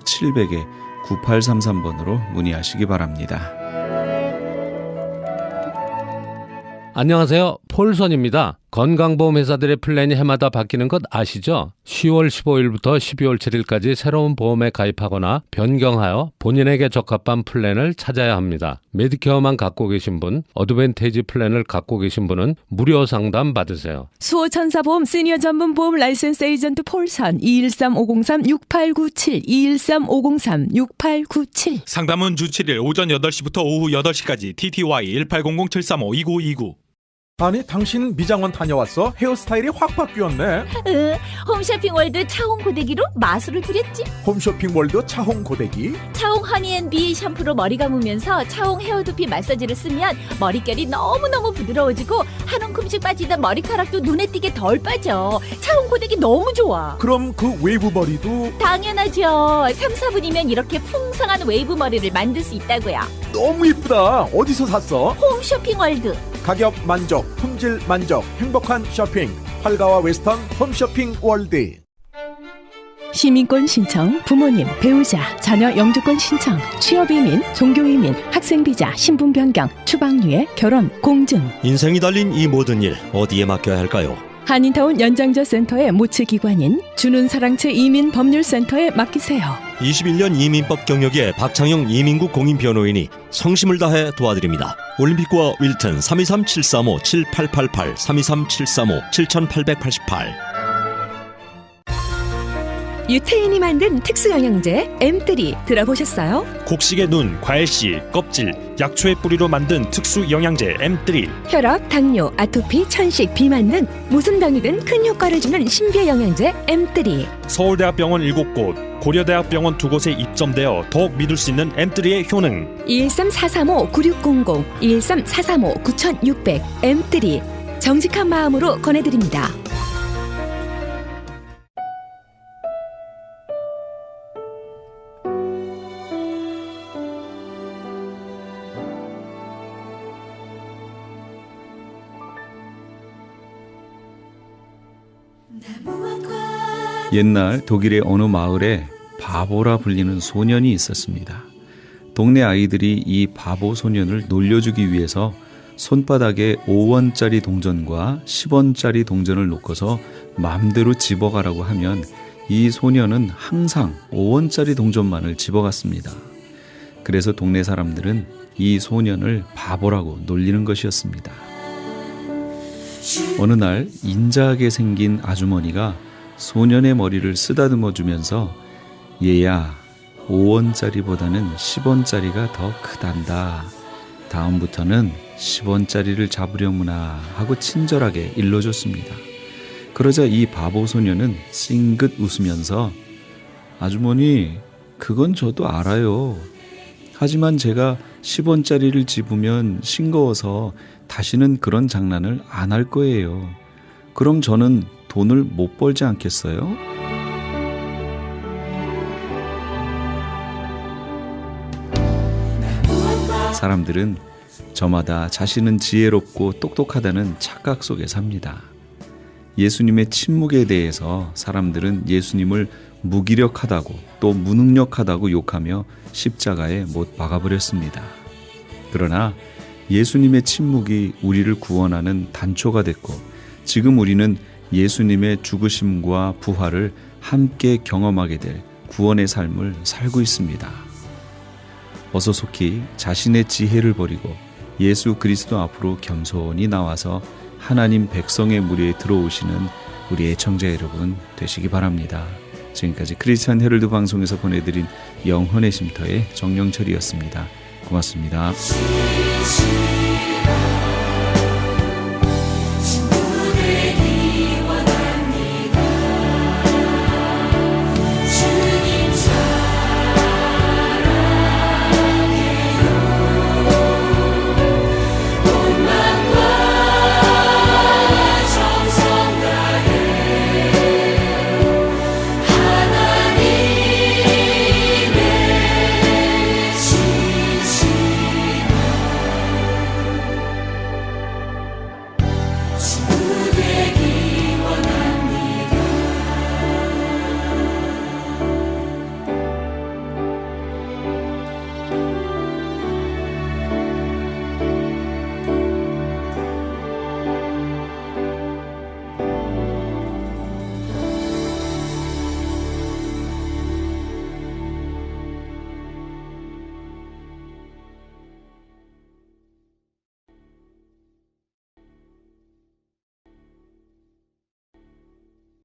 700-9833번으로 문의하시기 바랍니다. 안녕하세요. 폴선입니다. 건강보험회사들의 플랜이 해마다 바뀌는 것 아시죠? 10월 15일부터 12월 7일까지 새로운 보험에 가입하거나 변경하여 본인에게 적합한 플랜을 찾아야 합니다. 메디케어만 갖고 계신 분, 어드밴티지 플랜을 갖고 계신 분은 무료 상담 받으세요. 수호천사보험 시니어 전문 보험 라이센스 에이전트 폴선 213-503-6897, 213-503-6897. 상담은 주 7일 오전 8시부터 오후 8시까지 TTY 1800-735-2929 아니 당신 미장원 다녀왔어? 헤어스타일이 확 바뀌었네. 홈쇼핑월드 차홍 고데기로 마술을 부렸지. 홈쇼핑월드 차홍 고데기. 차홍 허니앤비 샴푸로 머리 감으면서 차홍 헤어두피 마사지를 쓰면 머릿결이 너무너무 부드러워지고 한 움큼씩 빠지던 머리카락도 눈에 띄게 덜 빠져. 차홍 고데기 너무 좋아. 그럼 그 웨이브 머리도 당연하죠. 3, 4분이면 이렇게 풍성한 웨이브 머리를 만들 수 있다고요. 너무 이쁘다. 어디서 샀어? 홈쇼핑월드. 가격 만족, 품질 만족, 행복한 쇼핑. 활가와 웨스턴 홈쇼핑 월드. 시민권 신청, 부모님, 배우자, 자녀 영주권 신청, 취업 이민, 종교 이민, 학생 비자, 신분 변경, 추방유예, 결혼, 공증. 인생이 달린 이 모든 일 어디에 맡겨야 할까요? 한인타운 연장자 센터의 모치 기관인 주는 사랑채 이민 법률센터에 맡기세요. 21년 이민법 경력의 박창영 이민국 공인 변호인이 성심을 다해 도와드립니다. 올림픽과 윌튼 323-735-7888 323-735-7888. 유태인이 만든 특수영양제 M3 들어보셨어요? 곡식의 눈, 과일씨, 껍질, 약초의 뿌리로 만든 특수 영양제 M3. 혈압, 당뇨, 아토피, 천식, 비만 등 무슨 병이든 큰 효과를 주는 신비의 영양제 M3. 서울대학병원 7곳, 고려대학병원 2곳에 입점되어 더욱 믿을 수 있는 M3의 효능. 213-435-9600, 213-435-9600 M3 정직한 마음으로 권해드립니다. 옛날 독일의 어느 마을에 바보라 불리는 소년이 있었습니다. 동네 아이들이 이 바보 소년을 놀려주기 위해서 손바닥에 5원짜리 동전과 10원짜리 동전을 놓고서 마음대로 집어가라고 하면 이 소년은 항상 5원짜리 동전만을 집어갔습니다. 그래서 동네 사람들은 이 소년을 바보라고 놀리는 것이었습니다. 어느 날 인자하게 생긴 아주머니가 소년의 머리를 쓰다듬어 주면서 얘야, 5원짜리보다는 10원짜리가 더 크단다. 다음부터는 10원짜리를 잡으려무나 하고 친절하게 일러줬습니다. 그러자 이 바보 소년은 찡긋 웃으면서 아주머니, 그건 저도 알아요. 하지만 제가 10원짜리를 집으면 싱거워서 다시는 그런 장난을 안 할 거예요. 그럼 저는 돈을 못 벌지 않겠어요? 사람들은 저마다 자신은 지혜롭고 똑똑하다는 착각 속에 삽니다. 예수님의 침묵에 대해서 사람들은 예수님을 무기력하다고 또 무능력하다고 욕하며 십자가에 못 박아버렸습니다. 그러나 예수님의 침묵이 우리를 구원하는 단초가 됐고 지금 우리는 예수님의 죽으심과 부활을 함께 경험하게 될 구원의 삶을 살고 있습니다. 어서 속히 자신의 지혜를 버리고 예수 그리스도 앞으로 겸손히 나와서 하나님 백성의 무리에 들어오시는 우리 애청자 여러분 되시기 바랍니다. 지금까지 크리스찬 헤럴드 방송에서 보내드린 영혼의 쉼터의 정영철이었습니다. 고맙습니다.